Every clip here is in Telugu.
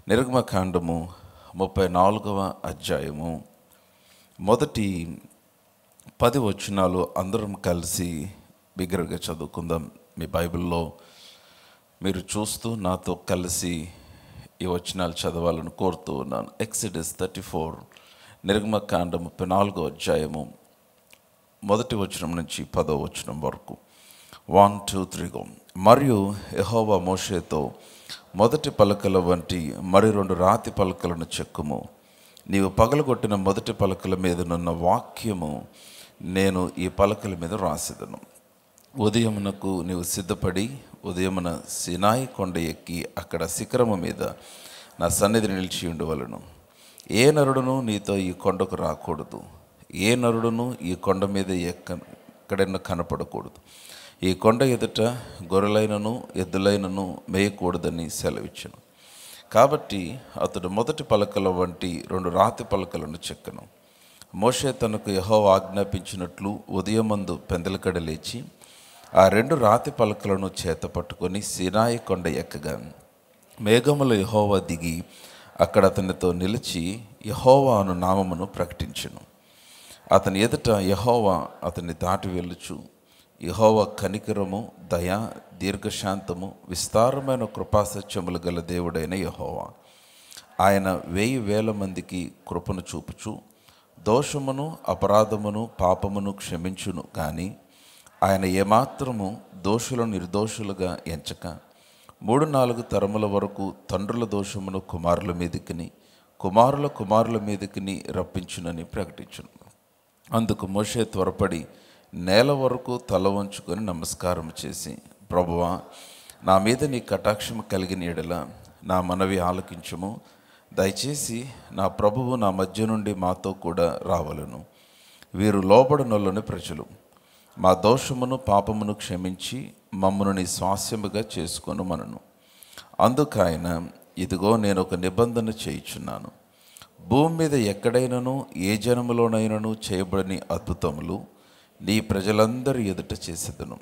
నిర్గమకాండము 34వ అధ్యాయము మొదటి 10 వచనాలు అందరం కలిసి బిగ్గరగా చదువుకుందాం. మీ బైబిల్లో మీరు చూస్తూ నాతో కలిసి ఈ వచనాలు చదవాలని కోరుతూ ఉన్నాను. ఎక్సోడస్ 34, నిర్గమకాండం 34వ అధ్యాయము మొదటి వచనం నుంచి 10వ వచనం వరకు. 1, 2, 3 go. మరియు యెహోవా మోషేతో, మొదటి పలకల వంటి మరి 2 రాతి పలకలను చెక్కుము. నీవు పగలగొట్టిన మొదటి పలకల మీదనున్న వాక్యము నేను ఈ పలకల మీద రాసేదను. ఉదయమునకు నీవు సిద్ధపడి ఉదయమున సినాయి కొండ ఎక్కి అక్కడ శిఖరము మీద నా సన్నిధిని నిలిచి ఉండవలను. ఏ నరుడును నీతో ఈ కొండకు రాకూడదు, ఏ నరుడును ఈ కొండ మీద ఎక్కడైనా కనపడకూడదు. ఈ కొండ ఎదుట గొర్రెలైనను ఎద్దులైనను మేయకూడదని సెలవిచ్చెను. కాబట్టి అతడు మొదటి పలకల వంటి 2 రాతి పలకలను చెక్కను. మోషే తనకు యెహోవా ఆజ్ఞాపించినట్లు ఉదయమందు పెందలకడ లేచి ఆ 2 రాతి పలకలను చేత పట్టుకొని సినాయి కొండ ఎక్కగా మేఘములో యెహోవా దిగి అక్కడ అతనితో నిలిచి యెహోవా అను నామమును ప్రకటించెను. అతని ఎదుట యెహోవా అతన్ని దాటి వెళ్ళుచు, యెహోవా కనికరము, దయ, దీర్ఘశాంతము, విస్తారమైన కృపాసత్యములు గల దేవుడైన యెహోవా. ఆయన 1000 మందికి కృపను చూపుచు దోషమును అపరాధమును పాపమును క్షమించును. కానీ ఆయన ఏమాత్రము దోషులను నిర్దోషులుగా ఎంచక 3-4 తరముల వరకు తండ్రుల దోషమును కుమారుల మీదకిని కుమారుల కుమారుల మీదకిని రప్పించునని ప్రకటించును. అందుకు మోషే త్వరపడి నేల వరకు తల వంచుకొని నమస్కారం చేసి, ప్రభువా, నా మీద నీ కటాక్షము కలిగిన ఎడల నా మనవి ఆలకించుము. దయచేసి నా ప్రభువు నా మధ్య నుండి మాతో కూడా రావలను. వీరు లోబడనొల్లని ప్రజలు. మా దోషమును పాపమును క్షమించి మమ్మను నీ స్వాస్యముగా చేసుకొనుమనను. అందుకు ఆయన, ఇదిగో నేను ఒక నిబంధన చేయుచున్నాను. భూమి మీద ఎక్కడైనను ఏ జనములోనైనను చేయబడని అద్భుతములు నీ ప్రజలందరి ఎదుట చేసేదను.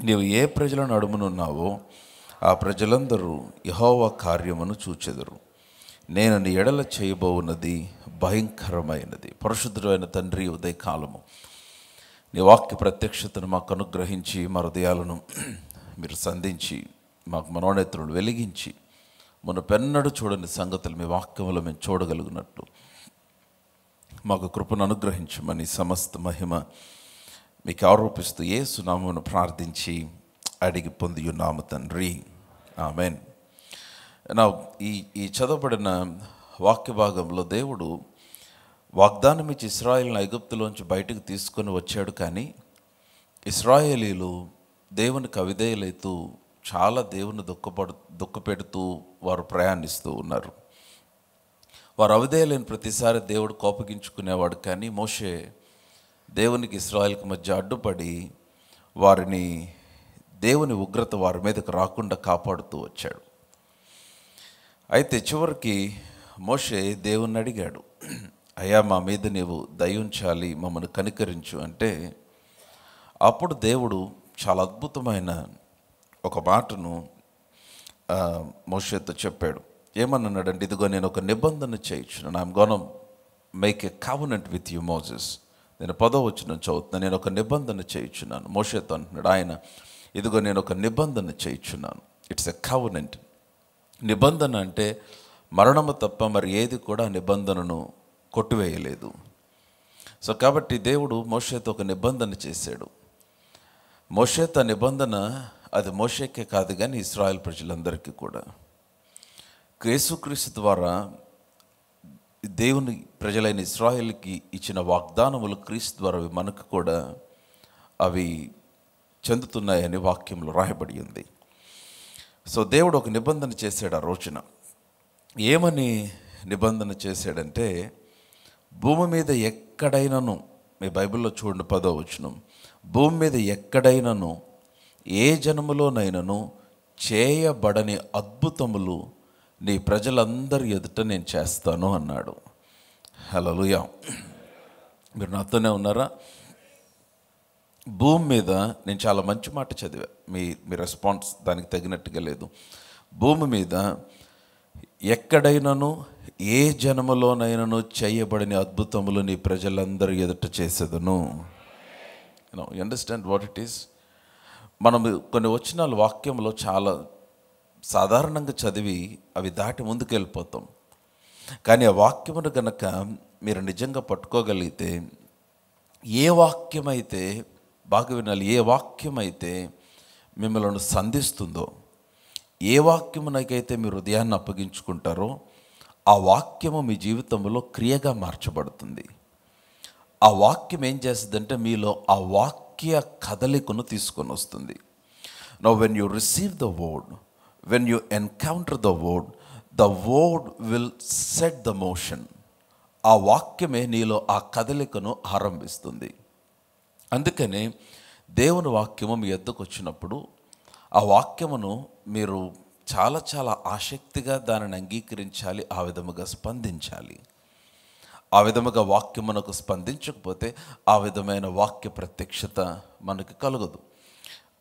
నీవు ఏ ప్రజలను నడుమునున్నావో ఆ ప్రజలందరూ యెహోవా కార్యమును చూచెదరు. నేను నీ ఎడల చేయబోవున్నది భయంకరమైనది. పరిశుద్ధుడైన తండ్రి, ఉదయకాలము నీ వాక్య ప్రత్యక్షతను మాకు అనుగ్రహించి మా హృదయాలను మీరు సంధించి మాకు మనోనేత్రులు వెలిగించి మునుపెన్నడూ చూడని సంగతులు మీ వాక్యములో మేము చూడగలిగినట్లు మాకు కృపను అనుగ్రహించమని సమస్త మహిమ మీకు ఆరోపిస్తూ యేసు నామమును ప్రార్థించి అడిగి పొంది ఉన్నాము తండ్రి, ఆమెన్. నా ఈ చదవబడిన వాక్య భాగంలో దేవుడు వాగ్దానం ఇచ్చి ఇశ్రాయేలును ఐగుప్తులోంచి బయటకు తీసుకొని వచ్చాడు. కానీ ఇశ్రాయేలీలు దేవునికి అవిధేయులైతూ చాలా దేవుని దుఃఖపెడుతూ వారు ప్రయాణిస్తూ ఉన్నారు. వారు అవిధేయులైన ప్రతిసారి దేవుడు కోపగించుకునేవాడు. కానీ మోషే దేవునికి ఇశ్రాయేలుకి మధ్య అడ్డుపడి వారిని దేవుని ఉగ్రత వారి మీదకు రాకుండా కాపాడుతూ వచ్చాడు. అయితే చివరికి మోషే దేవుణ్ణి అడిగాడు, అయ్యా, మా మీద నీవు దయ ఉంచాలి, మమ్మల్ని కనికరించు అంటే అప్పుడు దేవుడు చాలా అద్భుతమైన ఒక మాటను మోషేతో చెప్పాడు. ఏమన్నాడంటే, ఇదిగో నేను ఒక నిబంధన చేయించున్నాను. I'm gonna make a covenant with you Moses. నేను 10వ వచనం చదువుతున్నాను. నేను ఒక నిబంధన చేయించున్నాను. మోషేతో అంటున్నాడు ఆయన, ఇదిగో నేను ఒక నిబంధన చేయించున్నాను. It's a covenant. నిబంధన అంటే మరణము తప్ప మరి ఏది కూడా నిబంధనను కొట్టివేయలేదు. సో కాబట్టి దేవుడు మోషేతో ఒక నిబంధన చేశాడు. మోషేతో నిబంధన అది మోషేకే కాదు కానీ ఇశ్రాయేల్ ప్రజలందరికీ కూడా. యేసుక్రీస్తు ద్వారా దేవుని ప్రజలైన ఇశ్రాయేలుకి ఇచ్చిన వాగ్దానములు క్రీస్తు ద్వారా మనకు కూడా అవి చెందుతున్నాయని వాక్యంలో రాయబడి ఉంది. సో దేవుడు ఒక నిబంధన చేశాడు ఆ రోజున. ఏమని నిబంధన చేశాడంటే, భూమి మీద ఎక్కడైనాను, మీ బైబిల్లో చూడండి 10వ వచనం, భూమి మీద ఎక్కడైనాను ఏ జనములోనైనాను చేయబడని అద్భుతములు నీ ప్రజలందరి ఎదుట నేను చేస్తాను అన్నాడు. హల్లెలూయా. మీరు నాతోనే ఉన్నారా? భూమి మీద నేను చాలా మంచి మాట చదివా, మీ రెస్పాన్స్ దానికి తగినట్టుగా లేదు. భూమి మీద ఎక్కడైనను ఏ జన్మలోనైనను చేయబడిన అద్భుతములు నీ ప్రజలందరూ ఎదుట చేసేదను. You understand what it is? మనం కొన్ని వచనాలు వాక్యంలో చాలా సాధారణంగా చదివి అవి దాటి ముందుకు వెళ్ళిపోతాం. కానీ ఆ వాక్యమును కనుక మీరు నిజంగా పట్టుకోగలిగితే, ఏ వాక్యమైతే, బాగా వినాలి, ఏ వాక్యమైతే మిమ్మల్ని సంధిస్తుందో, ఏ వాక్యమునకైతే మీరు హృదయాన్ని అప్పగించుకుంటారో ఆ వాక్యము మీ జీవితంలో క్రియగా మార్చబడుతుంది. ఆ వాక్యం ఏం చేస్తుందంటే మీలో ఆ వాక్య కదలికను తీసుకొని వస్తుంది. Now when you receive the word, when you encounter the word will set the motion. ఆ వాక్యమే నీలో ఆ కదలికను ఆరంభిస్తుంది. అందుకనే దేవుని వాక్యము మీ యొద్దకు వచ్చినప్పుడు ఆ వాక్యమును మీరు చాలా చాలా ఆసక్తిగా దానిని అంగీకరించాలి, ఆ విధముగా స్పందించాలి. ఆ విధముగా వాక్యమునకు స్పందించకపోతే ఆ విధమైన వాక్య ప్రత్యక్షత మనకు కలగదు.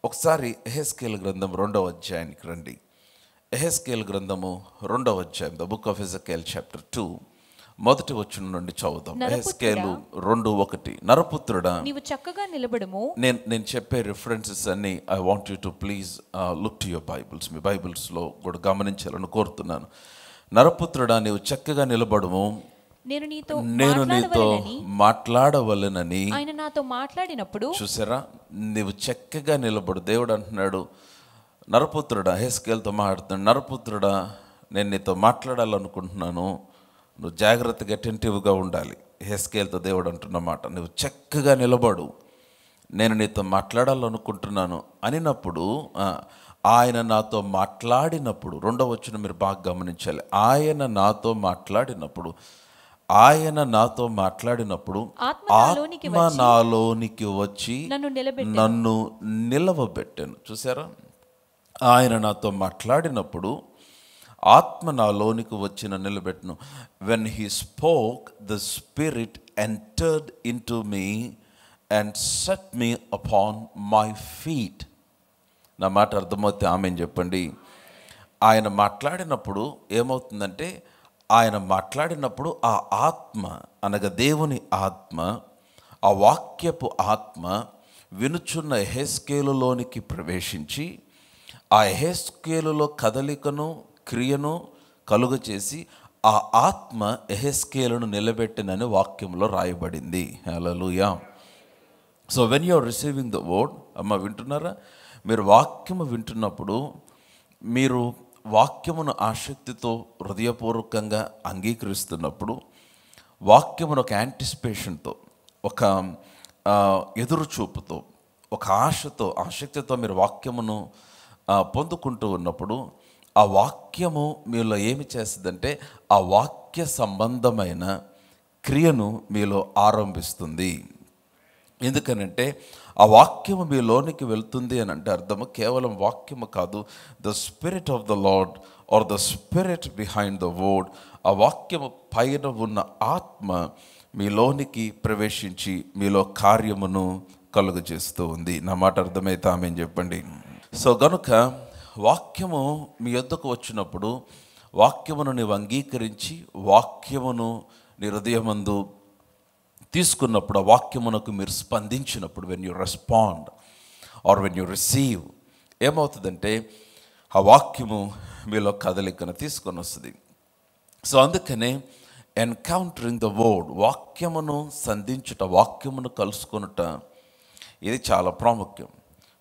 ఒకసారి యెహెజ్కేలు గ్రంథం 2వ అధ్యాయానికి రండి. యెహెజ్కేలు గ్రంథము 2వ అధ్యాయం, the book of Ezekiel chapter 2 మొదటి వచనం నుండి చదువుదాం. యెహెజ్కేలు 2:1. నరపుత్రుడా, నీవు చక్కగా నిలబడుము. నేను చెప్పే రిఫరెన్సెస్ అన్ని I want you to please look to your Bibles. మీ బైబిల్స్లో కూడా గమనించాలని కోరుతున్నాను. నరపుత్రుడా, నీవు చక్కగా నిలబడుము, నేను నీతో మాట్లాడవలెనని ఆయన నాతో మాట్లాడినప్పుడు. చూసారా, నీవు చక్కగా నిలబడు. దేవుడు అంటున్నాడు, నరపుత్రుడా, యెహెజ్కేలుతో మాట్లాడుతున్నాడు, నరపుత్రుడా, నేను నీతో మాట్లాడాలనుకుంటున్నాను, నువ్వు జాగ్రత్తగా అటెంటివ్గా ఉండాలి. యెహెజ్కేలుతో దేవుడు అంటున్న మాట, నువ్వు చక్కగా నిలబడు, నేను నీతో మాట్లాడాలనుకుంటున్నాను అనినప్పుడు, ఆయన నాతో మాట్లాడినప్పుడు, 2వ వచనం మీరు బాగా గమనించాలి, ఆయన నాతో మాట్లాడినప్పుడు ఆత్మ నాలోనికి వచ్చి నన్ను నిలవబెట్టాను. చూసారా, ఆయన నాతో మాట్లాడినప్పుడు ఆత్మ నాలోనికి వచ్చి నన్ను నిలబెట్టను. When he spoke, the spirit entered into me and set me upon my feet. నా మాట అర్థమవుతే ఆమెన్ చెప్పండి. ఆయన మాట్లాడినప్పుడు ఏమవుతుందంటే, ఆయన మాట్లాడినప్పుడు ఆ ఆత్మ అనగా దేవుని ఆత్మ, ఆ వాక్యపు ఆత్మ వినుచున్న యెహెజ్కేలులోనికి ప్రవేశించి ఆ యెహెజ్కేలులో కదలికను క్రియను కలుగ చేసి ఆ ఆత్మ యెహెజ్కేలును నిలబెట్టినని వాక్యంలో రాయబడింది. Hallelujah. So when you are receiving the word, అమ్మ వింటున్నారా, మీరు వాక్యము వింటున్నప్పుడు, మీరు వాక్యమును ఆసక్తితో హృదయపూర్వకంగా అంగీకరిస్తున్నప్పుడు, వాక్యమును ఒక యాంటిసిపేషన్తో, ఒక ఎదురు చూపుతో, ఒక ఆశతో, ఆసక్తితో మీరు వాక్యమును పొందుకుంటూ ఉన్నప్పుడు, ఆ వాక్యము మీలో ఏమి చేస్తుందంటే ఆ వాక్య సంబంధమైన క్రియను మీలో ఆరంభిస్తుంది. ఎందుకనంటే ఆ వాక్యము మీలోనికి వెళ్తుంది అని అంటే అర్థము కేవలం వాక్యము కాదు, the spirit of the Lord or the spirit behind the word, ఆ వాక్యము పైన ఉన్న ఆత్మ మీలోనికి ప్రవేశించి మీలో కార్యమును కలుగజేస్తూ ఉంది. నా మాట అర్థమైతే ఆమెను చెప్పండి. సో గనుక వాక్యము మీ యొద్దకు వచ్చినప్పుడు, వాక్యమును నీవు అంగీకరించి వాక్యమును నీ హృదయమందు తీసుకున్నప్పుడు, ఆ వాక్యమునకు మీరు స్పందించినప్పుడు, when you respond or when you receive, ఏమవుతుందంటే ఆ వాక్యము మీలో కదలికను తీసుకొని వస్తుంది. సో అందుకనే ఎన్కౌంటరింగ్ ద వర్డ్, వాక్యమును సంధించుట, వాక్యమును కలుసుకొనుట, ఇది చాలా ప్రాముఖ్యం.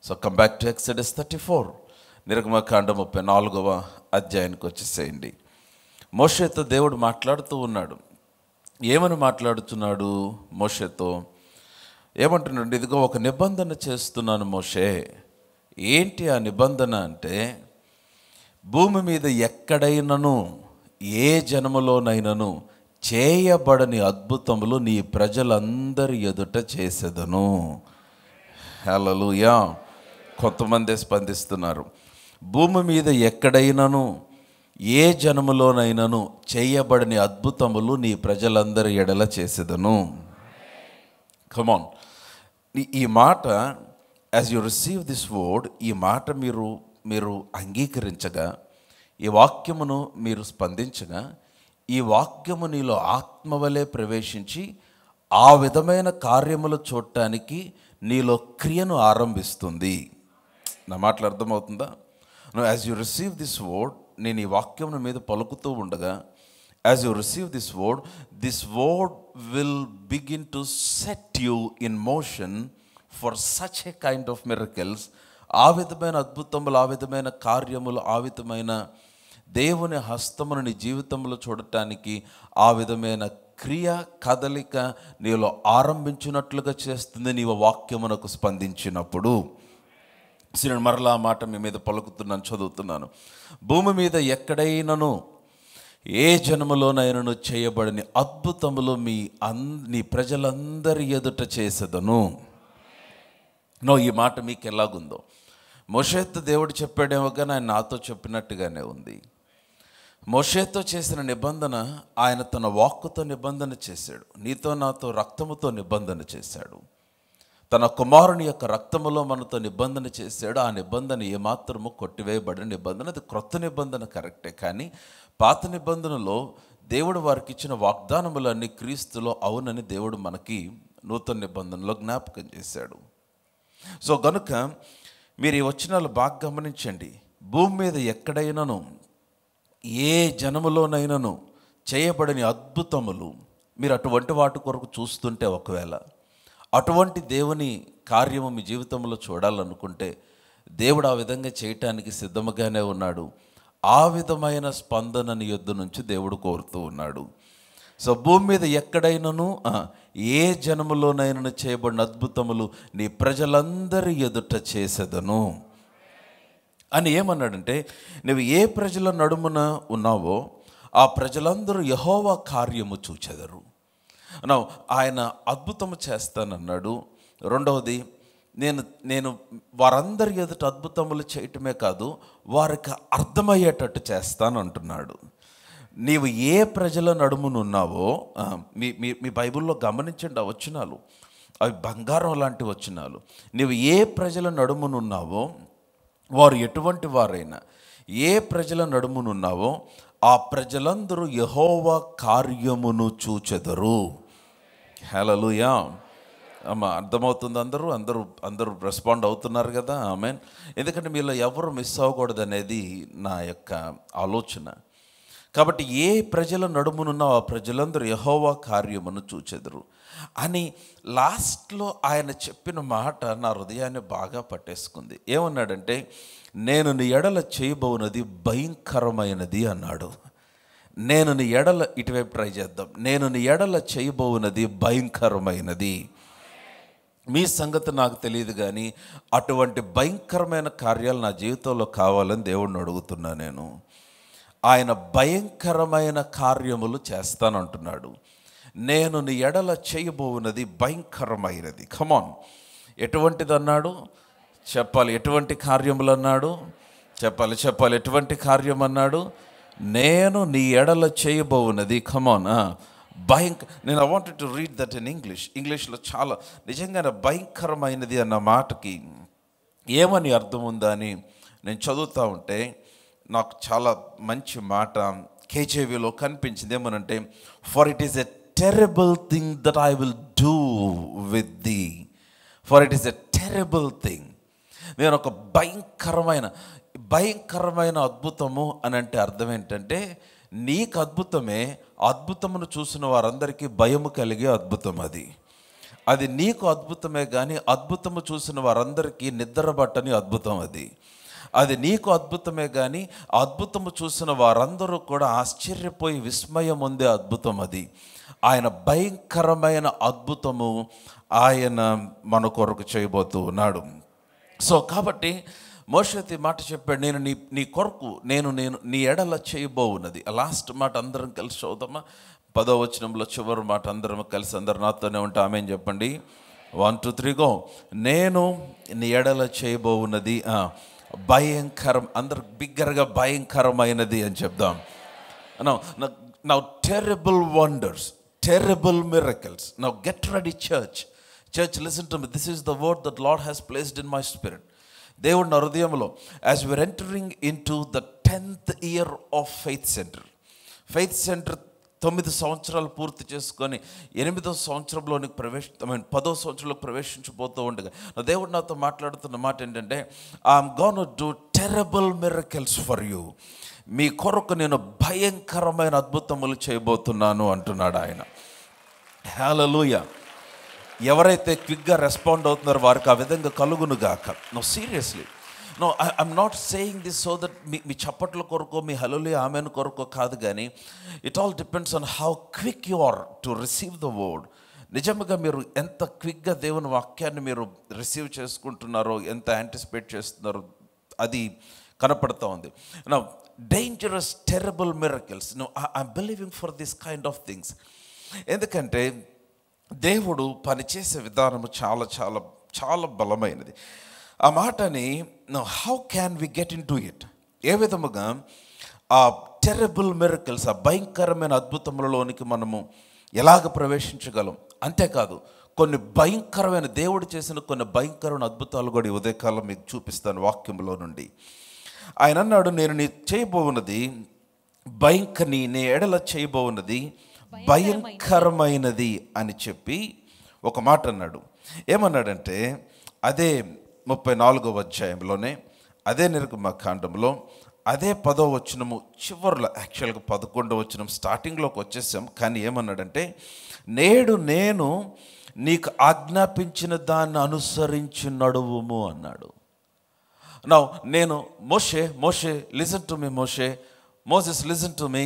So come back to exodus 34, నిర్గమకాండం 34వ అధ్యాయానికి వచ్చేసేయండి. మోషేతో దేవుడు మాట్లాడుతూ ఉన్నాడు. ఏమని మాట్లాడుతున్నాడు మోషేతో? ఏమంటున్నాడు? ఇదిగో ఒక నిబంధన చేస్తున్నాను మోషే. ఏంటి ఆ నిబంధన అంటే, భూమి మీద ఎక్కడైనను ఏ జన్మలోనైనను చేయబడని అద్భుతములు నీ ప్రజలందరి ఎదుట చేసేదను. హల్లెలూయా. కొంతమంది స్పందిస్తున్నారు. భూమి మీద ఎక్కడైనను ఏ జన్మలోనైనను చేయబడని అద్భుతములు నీ ప్రజలందరి ఎడల చేసేదను. కమాన్, ఈ మాట as you receive this word, ఈ మాట మీరు అంగీకరించగా ఈ వాక్యమును మీరు స్పందించగా ఈ వాక్యము నీలో ఆత్మవలే ప్రవేశించి ఆ విధమైన కార్యములు చూడటానికి నీలో క్రియను ఆరంభిస్తుంది. నా మాటలు అర్థమవుతుందా? No, as you receive this word, నేను ఈ వాక్యమును మీద పలుకుతూ ఉండగా, as you receive this word will begin to set you in motion for such a kind of miracles. ఆ విధమైన అద్భుతములు, ఆ విధమైన కార్యములు, ఆ విధమైన దేవుని హస్తమును నీ జీవితంలో చూడటానికి ఆ విధమైన క్రియ, కదలిక నీలో ఆరంభించినట్లుగా చేస్తుంది నీవు వాక్యమునకు స్పందించినప్పుడు. నేను మరలా ఆ మాట మీ మీద పలుకుతున్నాను, చదువుతున్నాను. భూమి మీద ఎక్కడైనాను ఏ జన్మలోనైనాను చేయబడిన అద్భుతములు నీ ప్రజలందరి ఎదుట చేసేదను. ఈ మాట మీకు ఎలాగుందో, మోషేతో దేవుడు చెప్పాడేమో కానీ ఆయన నాతో చెప్పినట్టుగానే ఉంది. మోషేతో చేసిన నిబంధన ఆయన తన వాక్కుతో నిబంధన చేశాడు. నీతో నాతో రక్తముతో నిబంధన చేశాడు. తన కుమారుని యొక్క రక్తములో మనతో నిబంధన చేశాడు. ఆ నిబంధన ఏమాత్రము కొట్టివేయబడిన నిబంధన. అది క్రొత్త నిబంధన కరెక్టే, కానీ పాత నిబంధనలో దేవుడు వారికి ఇచ్చిన వాగ్దానములన్నీ క్రీస్తులో అవునని దేవుడు మనకి నూతన నిబంధనలో జ్ఞాపకం చేశాడు. సో గనుక మీరు ఈ వచనాలు బాగా గమనించండి. భూమి మీద ఎక్కడైనాను ఏ జనములోనైనాను చేయబడని అద్భుతములు మీరు అటువంటి వాటి కొరకు చూస్తుంటే, ఒకవేళ అటువంటి దేవుని కార్యము మీ జీవితంలో చూడాలనుకుంటే దేవుడు ఆ విధంగా చేయటానికి సిద్ధముగానే ఉన్నాడు. ఆ విధమైన స్పందన నీ యొద్ద నుంచి దేవుడు కోరుతూ ఉన్నాడు. సో భూమి మీద ఎక్కడైనాను ఏ జనములోనైనా చేయబడిన అద్భుతములు నీ ప్రజలందరి ఎదుట చేసేదను అని ఏమన్నాడంటే, నువ్వు ఏ ప్రజల నడుమున ఉన్నావో ఆ ప్రజలందరూ యెహోవా కార్యము చూచెదరు. ఆయన అద్భుతము చేస్తానన్నాడు. రెండవది, నేను వారందరి ఎదుట అద్భుతములు చేయటమే కాదు, వారికి అర్థమయ్యేటట్టు చేస్తాను అంటున్నాడు. నీవు ఏ ప్రజల నడుమునున్నావో మీ బైబిల్లో గమనించండి, ఆ వచనాలు అవి బంగారం లాంటి వచనాలు. నీవు ఏ ప్రజల నడుమునున్నావో వారు ఎటువంటి వారైనా, ఏ ప్రజల నడుమునున్నావో ఆ ప్రజలందరూ యెహోవా కార్యమును చూచెదరు. హల్లెలూయా. అమ్మ, అర్థమవుతుంది? అందరూ రెస్పాండ్ అవుతున్నారు కదా? ఆమేన్. ఎందుకంటే మీలో ఎవరు మిస్ అవ్వకూడదు అనేది నా యొక్క ఆలోచన. కాబట్టి ఏ ప్రజల నడుమునున్నా ఆ ప్రజలందరూ యెహోవా కార్యమును చూచెదరు అని లాస్ట్లో ఆయన చెప్పిన మాట నా హృదయాన్ని బాగా పట్టేసుకుంది. ఏమన్నాడంటే, నేను నీ ఎడల చేయబోనది భయంకరమైనది అన్నాడు. నేను నీ ఎడల, ఇటువైపు ట్రై చేద్దాం, నేను నీ ఎడల చేయబోనది భయంకరమైనది. మీ సంగతి నాకు తెలియదు, కానీ అటువంటి భయంకరమైన కార్యాలు నా జీవితంలో కావాలని దేవుడిని అడుగుతున్నా. ఆయన భయంకరమైన కార్యములు చేస్తానంటున్నాడు. నేను నీ ఎడల చేయబోనది భయంకరమైనది. కమాన్, ఎటువంటిది అన్నాడు? చెప్పాలి. ఎటువంటి కార్యములు అన్నాడు? చెప్పాలి. ఎటువంటి కార్యం అన్నాడు? నేను నీ ఎడల చేయబోనది. కమాన్, నేను I wanted to read that in ఇంగ్లీష్లో చాలా నిజంగానే భయంకరమైనది అన్న మాటకి ఏమని అర్థం ఉందా అని నేను చదువుతూ ఉంటే నాకు చాలా మంచి మాట కేజేవిలో కనిపించింది. ఏమనంటే, for it is a terrible thing that I will do with the. For it is a terrible thing. నేను ఒక భయంకరమైన అద్భుతము అని అంటే అర్థం ఏంటంటే, నీకు అద్భుతమే, అద్భుతమును చూసిన వారందరికీ భయము కలిగే అద్భుతం అది నీకు అద్భుతమే, కానీ అద్భుతము చూసిన వారందరికీ నిద్రపట్టని అద్భుతం అది నీకు అద్భుతమే, కానీ అద్భుతము చూసిన వారందరూ కూడా ఆశ్చర్యపోయి విస్మయం ఉందే అద్భుతం ఆయన భయంకరమైన అద్భుతము ఆయన మన కొరకు చేయబోతూ ఉన్నాడు. సో కాబట్టి మోషే మాట చెప్పాడు, నేను నీ కొరకు నేను నీ ఎడల చేయబోవున్నది. లాస్ట్ మాట అందరం కలిసి చదువుదామా? 10వ వచనంలో చివరి మాట అందరం కలిసి, అందరు నాతోనే ఉంటే ఆమేన్ చెప్పండి. 1 2 3 గో. నేను నీ ఎడల చేయబోవున్నది భయంకరం. అందరు బిగ్గరగా భయంకరమైనది అని చెప్దాం. Now terrible wonders, terrible miracles. Now get ready church, listen to me. This is the word that Lord has placed in my spirit. దేవుడి నా హృదయంలో, as we are entering in to the 10th year of faith centre. Faith centre 9 సంవత్సరాలు పూర్తి చేసుకొని 8వ సంవత్సరంలోనికి 10వ సంవత్సరంలోకి ప్రవేశించబోతూ ఉండగా నా దేవుడు నాతో మాట్లాడుతున్న మాట ఏంటంటే, I'm gonna do terrible miracles for you. మీ కొరకు నేను భయంకరమైన అద్భుతములు చేయబోతున్నాను అంటున్నాడు ఆయన. హల్లెలూయా. ఎవరైతే క్విక్గా రెస్పాండ్ అవుతున్నారో వారికి ఆ విధంగా కలుగును గాక. No seriously, no I'm not saying this so that మీ చప్పట్ల కొరకు, మీ హల్లెలూయా ఆమెన్ కొరకు కాదు, కానీ it all depends on how quick you are to receive the word. నిజంగా మీరు ఎంత క్విక్గా దేవుని వాక్యాన్ని మీరు రిసీవ్ చేసుకుంటున్నారో, ఎంత యాంటిసిపేట్ చేస్తున్నారో అది కనపడుతూ ఉంది. No dangerous terrible miracles, no I'm believing for this kind of things. ఎందుకంటే దేవుడు పనిచేసే విధానము చాలా చాలా చాలా బలమైనది. ఆ మాటని how can we get in to it, ఏ విధముగా ఆ టెరబుల్ మిరకల్స్, ఆ భయంకరమైన అద్భుతములలోనికి మనము ఎలాగ ప్రవేశించగలం. అంతేకాదు కొన్ని భయంకరమైన దేవుడు చేసిన కొన్ని భయంకరమైన అద్భుతాలు కూడా ఈ ఉదయకాలం మీకు చూపిస్తాను వాక్యంలో నుండి. ఆయన అన్నాడు, నేను నీ చేయబోవున్నది నీ ఎడల చేయబోవున్నది భయంకరమైనది అని చెప్పి ఒక మాట అన్నాడు. ఏమన్నాడంటే, అదే 34వ అధ్యాయంలోనే, అదే నిర్గమకాండంలో, అదే 10వ వచనము చివరిలో, యాక్చువల్గా 11వ వచనం స్టార్టింగ్లోకి వచ్చేసాం. కానీ ఏమన్నాడంటే, నేడు నేను నీకు ఆజ్ఞాపించిన దాన్ని అనుసరించి నడువుము అన్నాడు. నౌ నేను మోషే listen to me, Moses listen to me,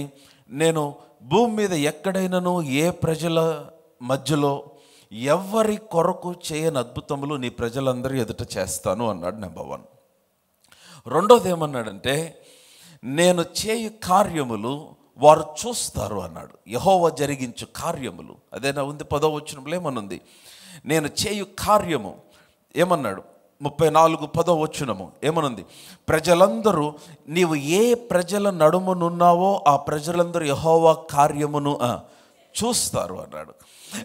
నేను భూమి మీద ఎక్కడైనాను ఏ ప్రజల మధ్యలో ఎవరి కొరకు చేయని అద్భుతములు నీ ప్రజలందరూ ఎదుట చేస్తాను అన్నాడు. నెంబర్ 1. రెండోది ఏమన్నాడంటే, నేను చేయు కార్యములు వారు చూస్తారు అన్నాడు. యెహోవా జరిగించు కార్యములు, అదేనా ఉంది 10వ వచనంలో ఏమనుంది, నేను చేయు కార్యము ఏమన్నాడు. 34 10వ వచనము ఏమనుంది, ప్రజలందరూ, నీవు ఏ ప్రజల నడుమునున్నావో ఆ ప్రజలందరూ యెహోవా కార్యమును చూస్తారు అన్నాడు.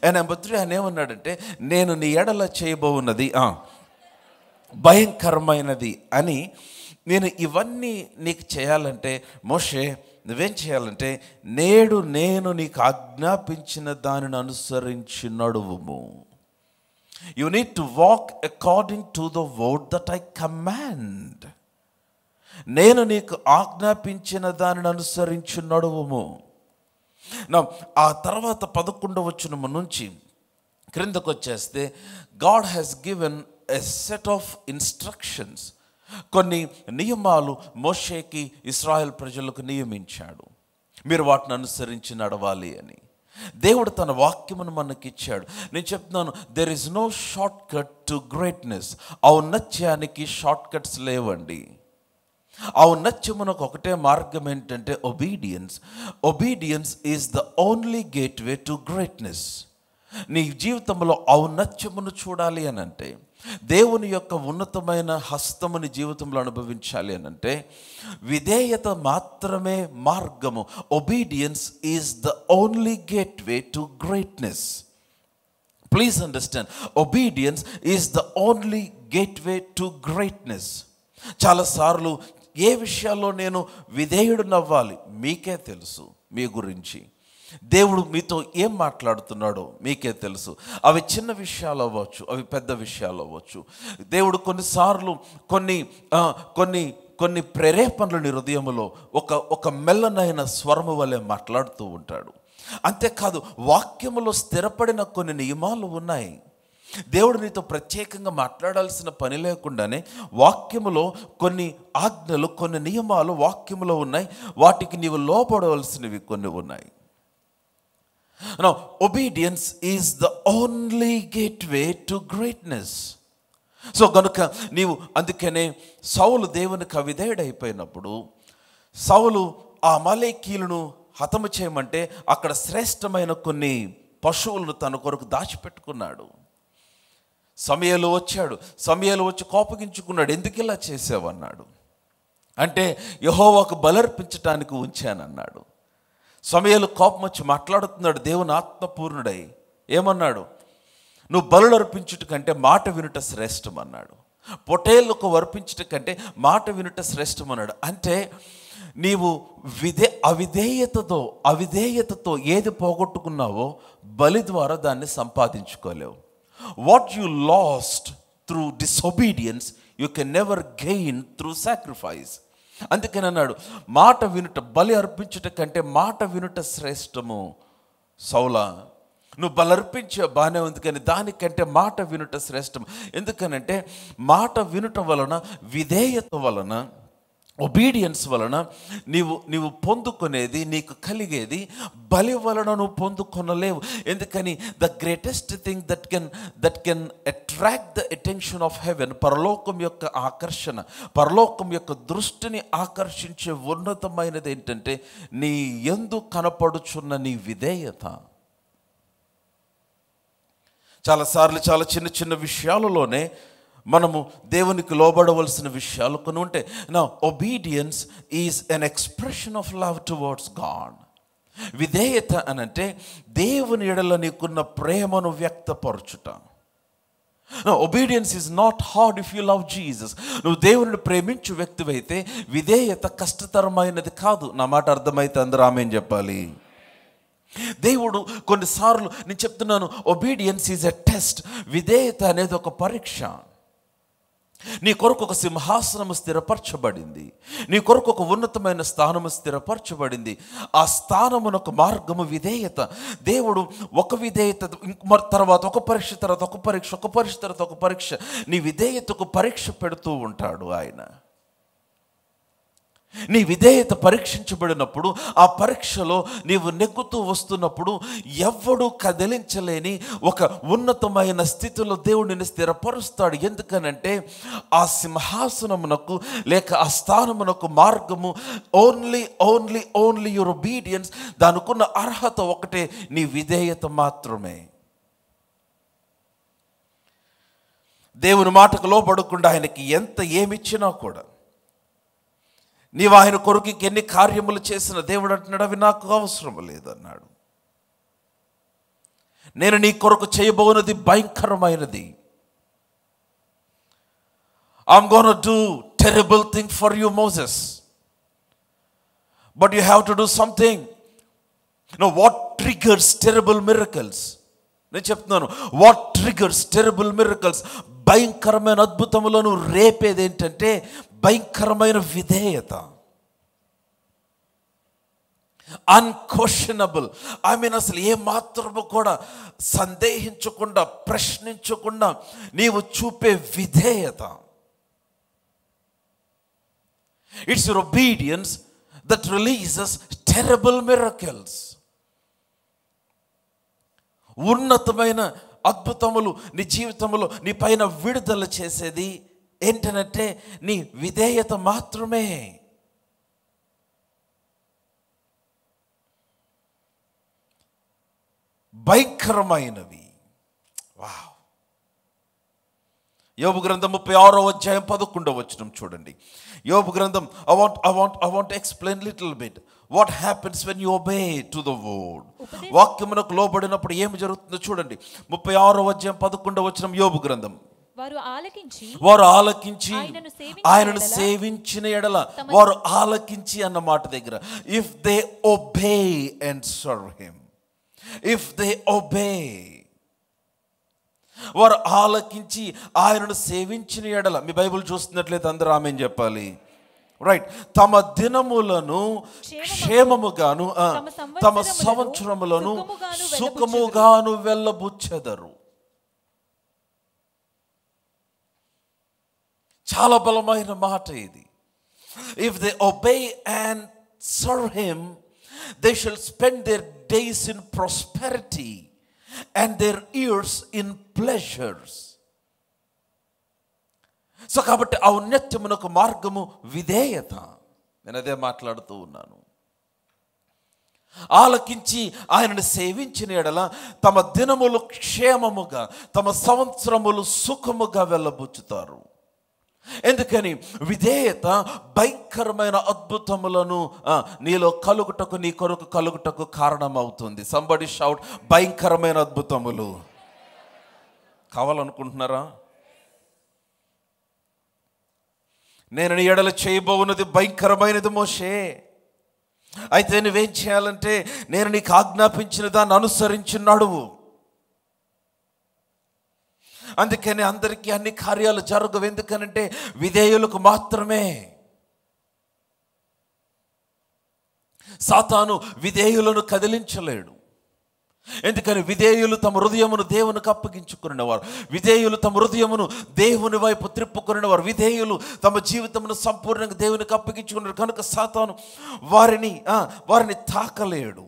అండ్ నెంబర్ 3 ఆయన ఏమన్నాడంటే, నేను నీ ఎడల చేయబోవున్నది భయంకరమైనది అని. నేను ఇవన్నీ నీకు చేయాలంటే మోషే నువ్వేం చేయాలంటే, నేడు నేను నీకు ఆజ్ఞాపించిన దానిని అనుసరించి నడువుము. You need to walk according to the word that I command. నేను నీకు ఆజ్ఞాపించిన దానిని అనుసరించి నడువుము. ఆ తర్వాత 11వ వచనం నుంచి క్రిందకు వచ్చేస్తే, God has given a set of instructions. కొన్ని నియమాలు మోషేకి ఇశ్రాయేల్ ప్రజలకు నియమించాడు, మీరు వాటిని అనుసరించి నడవాలి అని. దేవుడు తన వాక్యమును మనకిచ్చాడు. నేను చెప్తున్నాను, there is no short cut to greatness. ఔన్నత్యానికి షార్ట్ కట్స్ లేవండి. ఔన్నత్యమునకు ఒకటే మార్గం ఏంటంటే obedience. Obedience is the only gateway to greatness. నీ జీవితంలో ఔన్నత్యమును చూడాలి అని అంటే, దేవుని యొక్క ఉన్నతమైన హస్తముని జీవితంలో అనుభవించాలి అని అంటే, విధేయత మాత్రమే మార్గము. Obedience is the only gateway to greatness. Please understand, obedience is the only gateway to greatness. చాలాసార్లు ఏ విషయాల్లో నేను విధేయుడు నవ్వాలి మీకే తెలుసు. మీ గురించి దేవుడు మీతో ఏం మాట్లాడుతున్నాడో మీకే తెలుసు. అవి చిన్న విషయాలు అవ్వచ్చు, అవి పెద్ద విషయాలు అవ్వచ్చు. దేవుడు కొన్నిసార్లు కొన్ని ప్రేరేపణలు నీ హృదయంలో ఒక మెల్లనైన స్వరము వలె మాట్లాడుతూ ఉంటాడు. అంతేకాదు, వాక్యములో స్థిరపడిన కొన్ని నియమాలు ఉన్నాయి. దేవుడు నీతో ప్రత్యేకంగా మాట్లాడాల్సిన పని లేకుండానే వాక్యములో కొన్ని ఆజ్ఞలు, కొన్ని నియమాలు వాక్యములో ఉన్నాయి. వాటికి నీవు లోపడవలసినవి కొన్ని ఉన్నాయి. Now, obedience is the only gateway to greatness. So కనుక నీవు, అందుకనే సౌలు దేవునికి అవిధేయుడైపోయినప్పుడు, సౌలు ఆ అమాలేకీయులను హతము చేయమంటే అక్కడ శ్రేష్టమైన కొన్ని పశువులను తన కొరకు దాచిపెట్టుకున్నాడు. సమూయేలు వచ్చాడు. సమూయేలు వచ్చి కోపగించుకున్నాడు, ఎందుకు ఇలా చేసావన్నాడు. అంటే యెహోవాకు బలర్పించటానికి ఉంచానన్నాడు. సమూయేలు కోపం వచ్చి మాట్లాడుతున్నాడు, దేవుని ఆత్మపూర్ణుడై ఏమన్నాడు, నువ్వు బలులు అర్పించుట కంటే మాట వినుట శ్రేష్టం అన్నాడు. పొటేళ్లకు అర్పించుట కంటే మాట వినుట శ్రేష్టం అన్నాడు. అంటే నీవు అవిధేయతతో ఏది పోగొట్టుకున్నావో బలి ద్వారా దాన్ని సంపాదించుకోలేవు. What you lost through disobedience you can never gain through sacrifice. అందుకని అన్నాడు, మాట వినుట, బలి అర్పించుట కంటే మాట వినుట శ్రేష్టము. సౌలా, నువ్వు బలర్పించే బాగానే ఉంది, కానీ దానికంటే మాట వినుట శ్రేష్టం. ఎందుకనంటే మాట వినుట వలన, విధేయత వలన, ఒబీడియన్స్ వలన నీవు పొందుకునేది, నీకు కలిగేది బలి వలన నువ్వు పొందుకొనలేవు. ఎందుకని the greatest thing that can attract the attention of haven, పరలోకం యొక్క ఆకర్షణ, పరలోకం యొక్క దృష్టిని ఆకర్షించే ఉన్నతమైనది ఏంటంటే నీ యందు కనపడుచున్న నీ విధేయత. చాలాసార్లు చాలా చిన్న చిన్న విషయాలలోనే మనము దేవునికి లోబడవలసిన విషయాలు కొన్ని ఉంటాయి. నా obedience is an expression of love towards God. విధేయత అనంటే దేవుని ఎడల నీకున్న ప్రేమను వ్యక్తపరచుట. Obedience is not hard if you love Jesus. నువ్వు దేవుని ప్రేమించు వ్యక్తివైతే విధేయత కష్టతరమైనది కాదు. నా మాట అర్థమైతే అందరూ ఆమేన్ చెప్పాలి. దేవుడు కొన్నిసార్లు, నేను చెప్తున్నాను, ఒబీడియన్స్ ఈజ్ ఎ టెస్ట్. విధేయత అనేది ఒక పరీక్ష. నీ కొరకు ఒక సింహాసనము స్థిరపరచబడింది, నీ కొరకు ఒక ఉన్నతమైన స్థానము స్థిరపరచబడింది. ఆ స్థానమునొక మార్గము విధేయత. దేవుడు ఒక విధేయత తర్వాత ఒక పరీక్ష, తర్వాత ఒక పరీక్ష, ఒక పరీక్ష తర్వాత ఒక పరీక్ష, నీ విధేయతకు పరీక్ష పెడుతూ ఉంటాడు ఆయన. నీ విధేయత పరీక్షించబడినప్పుడు, ఆ పరీక్షలో నీవు నెగ్గుతూ వస్తున్నప్పుడు ఎవ్వడూ కదిలించలేని ఒక ఉన్నతమైన స్థితిలో దేవుడిని స్థిరపరుస్తాడు. ఎందుకనంటే ఆ సింహాసనమునకు లేక ఆ స్థానమునకు మార్గము ఓన్లీ యువర్ ఒబీడియన్స్. దానికున్న అర్హత ఒకటే, నీ విధేయత మాత్రమే. దేవుని మాటకు లోబడకుండా ఆయనకి ఎంత ఏమిచ్చినా కూడా, నీవు ఆయన కొరకు ఎన్ని కార్యములు చేసిన దేవుడు అంటున్నాడు, అవి నాకు అవసరం లేదన్నాడు. నేను నీ కొరకు చేయబోనది భయంకరమైనది. I'm gonna do terrible thing for you, Moses, but you have to do something. What triggers terrible miracles? నేను చెప్తున్నాను, వాట్ ట్రిగర్స్ టెరబుల్ మిరకల్స్. భయంకరమైన అద్భుతములను రేపేది ఏంటంటే భయంకరమైన విధేయత. అన్క్వశ్చనబుల్, అసలు ఏ మాత్రము కూడా సందేహించకుండా, ప్రశ్నించకుండా నీవు చూపే విధేయత. It's your obedience that releases terrible miracles. ఉన్నతమైన అద్భుతములు నీ జీవితంలో నీ పైన విడుదల చేసేది ఏంటంటే నీ విధేయత మాత్రమే. భయంకరమైనవి. వావ్. యోబు గ్రంథం 36వ అధ్యాయం 11వ వచనం చూడండి. యోబు గ్రంథం, I want to explain little bit what happens when you obey to the word. వాక్యమునకు లోబడినప్పుడు ఏమి జరుగుతుందో చూడండి. 36వ అధ్యాయం 11వ వచనం యోబు గ్రంథం. వారు ఆలకించి ఆయనను సేవించిన ఎడల, వారు ఆలకించి అన్న మాట దగ్గర, if they obey and serve him, if they obey, వారు ఆలకించి ఆయనను సేవించిన ఎడల. మీ బైబిల్ చూస్తున్నట్లయితే అందరూ ఆమేన్ చెప్పాలి. రైట్. తమ దినములను క్షేమముగాను, తమ సంవత్సరములను సుఖముగాను వెళ్ళబుచ్చెదరు. చాలా బలమైన మాట ఇది. If they obey and serve him, they shall spend there days in prosperity and their years in pleasures. So కాబట్టి ఔన్నత్యమునకు మార్గము విధేయత. నేను అదే మాట్లాడుతూ ఉన్నాను. ఆలకించి ఆయనను సేవించిన ఎడల తమ దినములు క్షేమముగా, తమ సంవత్సరములు సుఖముగా వెళ్ళబుచ్చుతారు. ఎందుకని విధేయత భయంకరమైన అద్భుతములను నీలో కలుగుటకు, నీ కొరకు కలుగుటకు కారణమవుతుంది. సంబడి షౌట్, భయంకరమైన అద్భుతములు కావాలనుకుంటున్నారా? నేను నీ ఎడల చేయబోవున్నది భయంకరమైనది మోషే. అయితే నువ్వేం చేయాలంటే నేను నీకు ఆజ్ఞాపించిన దాన్ని అనుసరించి నడువు. అందుకని అందరికీ అన్ని కార్యాలు జరగవు. ఎందుకనంటే విధేయులకు మాత్రమే. సాతాను విధేయులను కదిలించలేడు. ఎందుకని విధేయులు తమ హృదయమును దేవునికి అప్పగించుకునేవారు, విధేయులు తమ హృదయమును దేవుని వైపు త్రిప్పుకునేవారు, విధేయులు తమ జీవితమును సంపూర్ణంగా దేవునికి అప్పగించుకున్నారు. కనుక సాతాను వారిని తాకలేడు.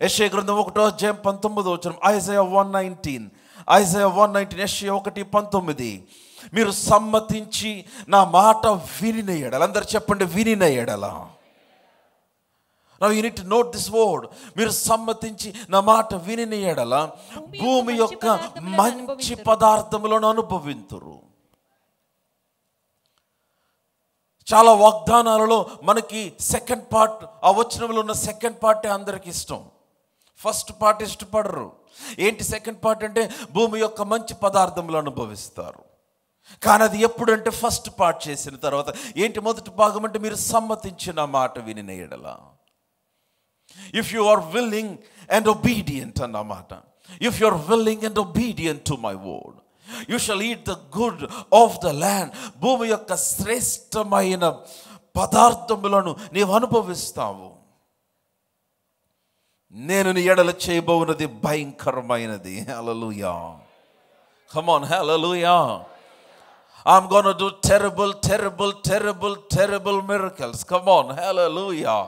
యెషయా గ్రంథం 1:19 ఐజాయా 1:19 యెషయా 1:19 మీరు సమ్మతించి నా మాట వినిన ఎడల, అందరు చెప్పండి, వినిన ఎడల. Now you need to note this word. మీరు సమ్మతించి నా మాట వినిన ఎడల భూమి యొక్క మంచి పదార్థములను అనుభవింతురు. చాలా వాగ్దానాలలో మనకి సెకండ్ పార్ట్, ఆ వచనంలో ఉన్న సెకండ్ పార్టే అందరికి ఇష్టం. ఫస్ట్ పార్ట్ ఇష్టపడరు. ఏంటి సెకండ్ పార్ట్ అంటే భూమి యొక్క మంచి పదార్థములు అనుభవిస్తారు. కానీ అది ఎప్పుడంటే ఫస్ట్ పార్ట్ చేసిన తర్వాత. ఏంటి మొదటి భాగం అంటే మీరు సమ్మతించిన మాట వినిన ఎడల. If you are willing and obedient అన్నమాట. If you are willing and obedient to my word, you shall eat the good of the land. భూమి యొక్క శ్రేష్టమైన పదార్థములను నీవు అనుభవిస్తావు. నేను నీ ఎడల చేయబోవున్నది భయంకరమైనది. హల్లెలూయా. Come on, hallelujah. I'm going to do terrible miracles. Come on, hallelujah.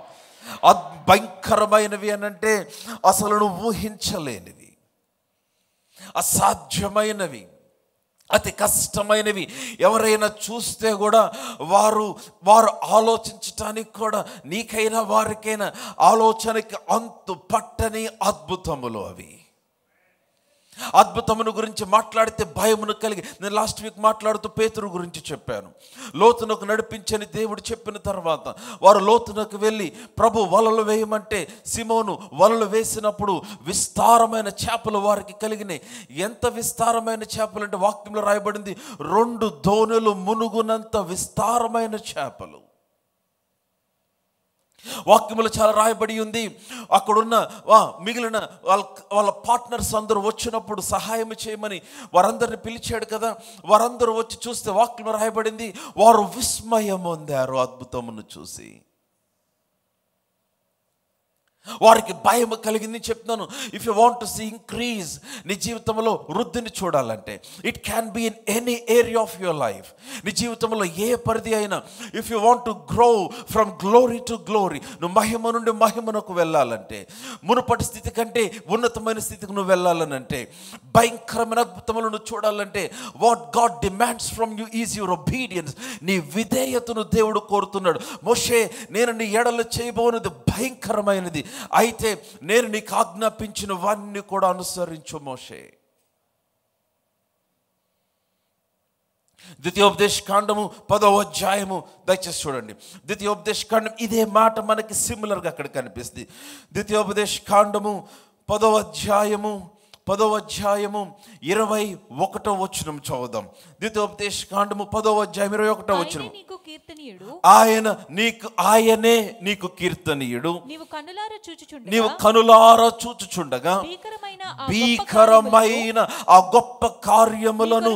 భయంకరమైనవి అనంటే అసలు నువ్వు ఊహించలేనివి, అసాధ్యమైనవి, అతి కష్టమైనవి. ఎవరైనా చూస్తే కూడా వారు ఆలోచించటానికి కూడా, నీకైనా వారికైనా ఆలోచనకి అంతు పట్టని అద్భుతములు అవి. అద్భుతమును గురించి మాట్లాడితే భయమును కలిగి, నేను లాస్ట్ వీక్ మాట్లాడుతూ పేతురు గురించి చెప్పాను. లోతునకు నడిపించని దేవుడు చెప్పిన తర్వాత వారు లోతునకు వెళ్ళి ప్రభు వలలు వేయమంటే సిమోను వలలు వేసినప్పుడు విస్తారమైన చేపలు వారికి కలిగినాయి. ఎంత విస్తారమైన చేపలు అంటే వాక్యంలో రాయబడింది 2 దోణులు మునుగునంత విస్తారమైన చేపలు. వాక్యములు చాలా రాయబడి ఉంది. అక్కడున్న మిగిలిన వాళ్ళ పార్ట్నర్స్ అందరూ వచ్చినప్పుడు సహాయం చేయమని వారందరిని పిలిచాడు కదా. వారందరూ వచ్చి చూస్తే వాక్యం రాయబడింది వారు విస్మయం పొందారు అద్భుతమును చూసి. వారికి భయం కలిగింది చెప్తున్నాను. If you want to see increase, నీ జీవితంలో వృద్ధిని చూడాలంటే it can be in any area of your life. నీ జీవితంలో ఏ పరిధి అయినా, if you want to grow from glory to glory, నువ్వు మహిమ నుండి మహిమనకు వెళ్ళాలంటే, మునుపటి స్థితి కంటే ఉన్నతమైన స్థితికి నువ్వు వెళ్ళాలనంటే, భయంకరమైన అద్భుతములను చూడాలంటే, what God demands from you is your obedience. నీ విధేయతను దేవుడు కోరుతున్నాడు. మోషే, నేను నీ ఎడల చేయబోనది భయంకరమైనది, అయితే నేను నీకు ఆజ్ఞాపించిన వాన్ని కూడా అనుసరించు మోషే. ద్వితీయోపదేశ కాండము 10వ అధ్యాయము దయచేసి చూడండి. ద్వితీయోపదేశ కాండం ఇదే మాట మనకి సిమిలర్గా అక్కడ కనిపిస్తుంది. ద్వితీయోపదేశ కాండము 10వ అధ్యాయము 21వ వచనం చదువుదాం. ద్వితీయోపదేశ కాండము 10వ అధ్యాయం 21వ వచనం. ఆయనే నీకు కీర్తనీయుడు, నీవు కనులారా చూచుచుండగా భీకరమైన ఆ గొప్ప కార్యములను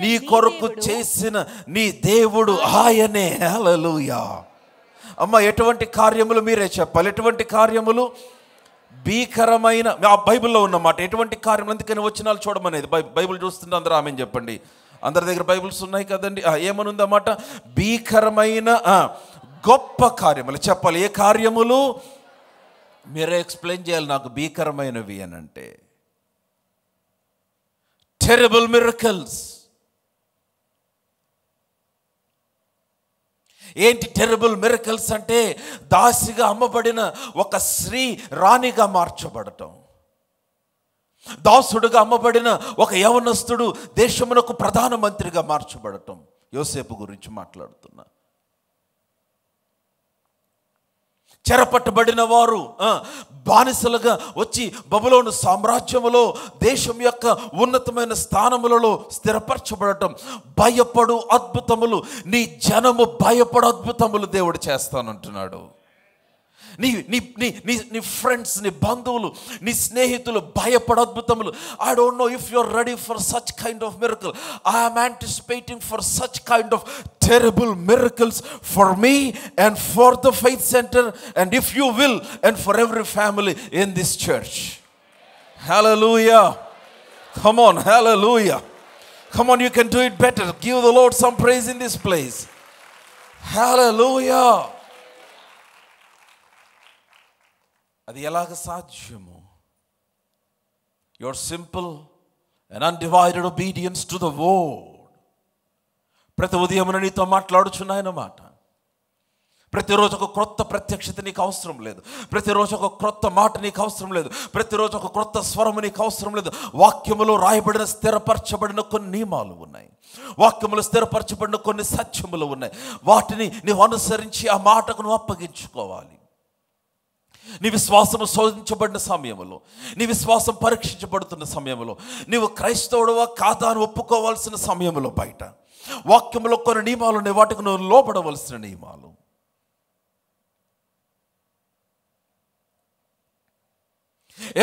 నీ కొరకు చేసిన నీ దేవుడు ఆయనే. హల్లెలూయా. అమ్మ, ఎటువంటి కార్యములు మీరే చెప్పాలి. ఎటువంటి కార్యములు? భీకరమైన, ఆ బైబిల్లో ఉన్నమాట. ఎటువంటి కార్యం? అందుకని వచనాలు చూడమనేది. బైబిల్ చూస్తుంటే అందరూ ఆమెను చెప్పండి. అందరి దగ్గర బైబిల్స్ ఉన్నాయి కదండి. ఏమనుందన్నమాట? భీకరమైన గొప్ప కార్యములు చెప్పాలి. ఏ కార్యములు? మీరే ఎక్స్ప్లెయిన్ చేయాలి నాకు భీకరమైనవి అని అంటే. Terrible miracles. ఏంటి టెరబుల్ మిరకల్స్ అంటే? దాసిగా అమ్మబడిన ఒక స్త్రీ రాణిగా మార్చబడటం, దాసుడుగా అమ్మబడిన ఒక యవనస్తుడు దేశమునకు ప్రధానమంత్రిగా మార్చబడటం. యోసేపు గురించి మాట్లాడుతున్నా. చెరపట్టబడిన వారు బానిసలుగా వచ్చి బబులోను సామ్రాజ్యములో దేశం యొక్క ఉన్నతమైన స్థానములలో స్థిరపరచబడటం, భయపడు అద్భుతములు, నీ జనము భయపడు అద్భుతములు దేవుడు చేస్తానంటున్నాడు. నీ నీ నీ నీ నీ ఫ్రెండ్స్, నీ బంధువులు, నీ స్నేహితులు భయపడు అద్భుతములు. I don't know if you are ready for such kind of miracle. I am anticipating for such kind of terrible miracles for me and for the faith center, and if you will, and for every family in this church. Hallelujah. Come on, hallelujah. Come on, you can do it better. Give the Lord some praise in this place. Hallelujah. అది ఎలాగ సాధ్యము? Your simple and undivided obedience to the word. ప్రతి ఉదయమున నీతో మాట్లాడుచున్నాయన మాట. ప్రతిరోజు ఒక క్రొత్త ప్రత్యక్షత నీకు అవసరం లేదు. ప్రతిరోజు ఒక క్రొత్త మాట నీకు అవసరం లేదు. ప్రతిరోజు ఒక క్రొత్త స్వరము నీకు అవసరం లేదు. వాక్యములో రాయబడిన స్థిరపరచబడిన కొన్ని నియమాలు ఉన్నాయి. వాక్యములు స్థిరపరచబడిన కొన్ని సత్యములు ఉన్నాయి. వాటిని నీవు అనుసరించి ఆ మాటకు నువ్వు అప్పగించుకోవాలి. నీ విశ్వాసము శోధించబడిన సమయంలో, నీ విశ్వాసం పరీక్షించబడుతున్న సమయంలో, నీవు క్రైస్తవుడువా కాదా అని ఒప్పుకోవాల్సిన సమయంలో, బయట వాక్యంలో కొన్ని నియమాలు ఉన్నాయి. వాటికి నువ్వు లోబడవలసిన నియమాలు.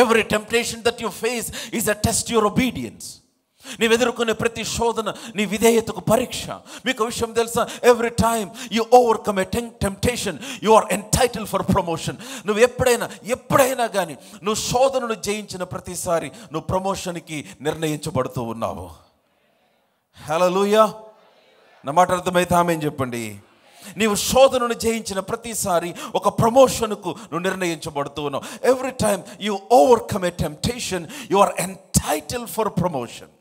Every temptation that you face is a test your obedience. నీవు ఎదుర్కొనే ప్రతి శోధన నీ విధేయతకు పరీక్ష. మీకు విషయం తెలుసా? Every time you overcome a temptation you are entitle for promotion. నువ్వు ఎప్పుడైనా కానీ నువ్వు శోధనను జయించిన ప్రతిసారి నువ్వు ప్రమోషన్కి నిర్ణయించబడుతూ ఉన్నావు. హల్లెలూయా. నా మాట అర్థమైతే ఆమేన్ చెప్పండి. నీవు శోధనను జయించిన ప్రతిసారి ఒక ప్రమోషన్కు నువ్వు నిర్ణయించబడుతూ ఉన్నావు. Every time you overcome a temptation you are entitle for promotion.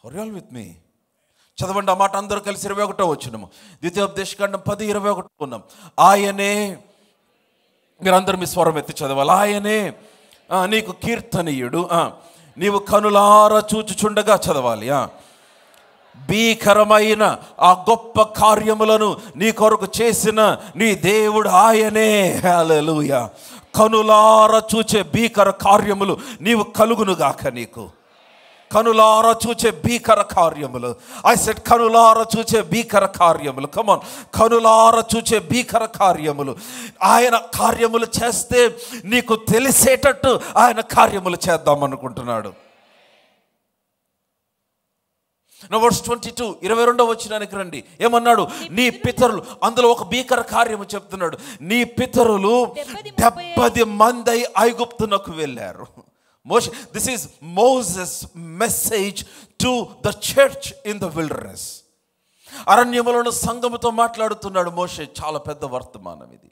Are you all with me? చదవండి ఆ మాట అందరూ కలిసి. 21వ వచనము, ద్వితీయోపదేశకాండం 10:21 ఉన్నాం. ఆయనే, మీరందరూ మీ స్వరం ఎత్తి చదవాలి. ఆయనే నీకు కీర్తనీయుడు, నీవు కనులారా చూచుచుండగా చదవాలి. భీకరమైన ఆ గొప్ప కార్యములను నీ కొరకు చేసిన నీ దేవుడు ఆయనే. హల్లెలూయా. కనులారా చూచే భీకర కార్యములు నీవు కలుగునుగాక. నీకు కనులారా చూచే భీకర కార్యములు. ఐ సెడ్ కనులారా చూచే భీకర కార్యములు. కమాన్, కనులారా చూచే భీకర కార్యములు. ఆయన కార్యములు చేస్తే నీకు తెలిసేటట్టు ఆయన కార్యములు చేద్దాం అనుకుంటున్నాడు. వర్స్ 22, 22వ వచనానికి రండి. ఏమన్నాడు? నీ పితరులు, అందులో ఒక భీకర కార్యము చెప్తున్నాడు. నీ పితరులు 70 మంది ఐగుప్తునకు వెళ్ళారు. This is Moses' message to the church in the wilderness. అరణ్యములను సంఘముతో మాట్లాడుతున్నాడు మోషే. చాలా పెద్ద వర్తమానం ఇది.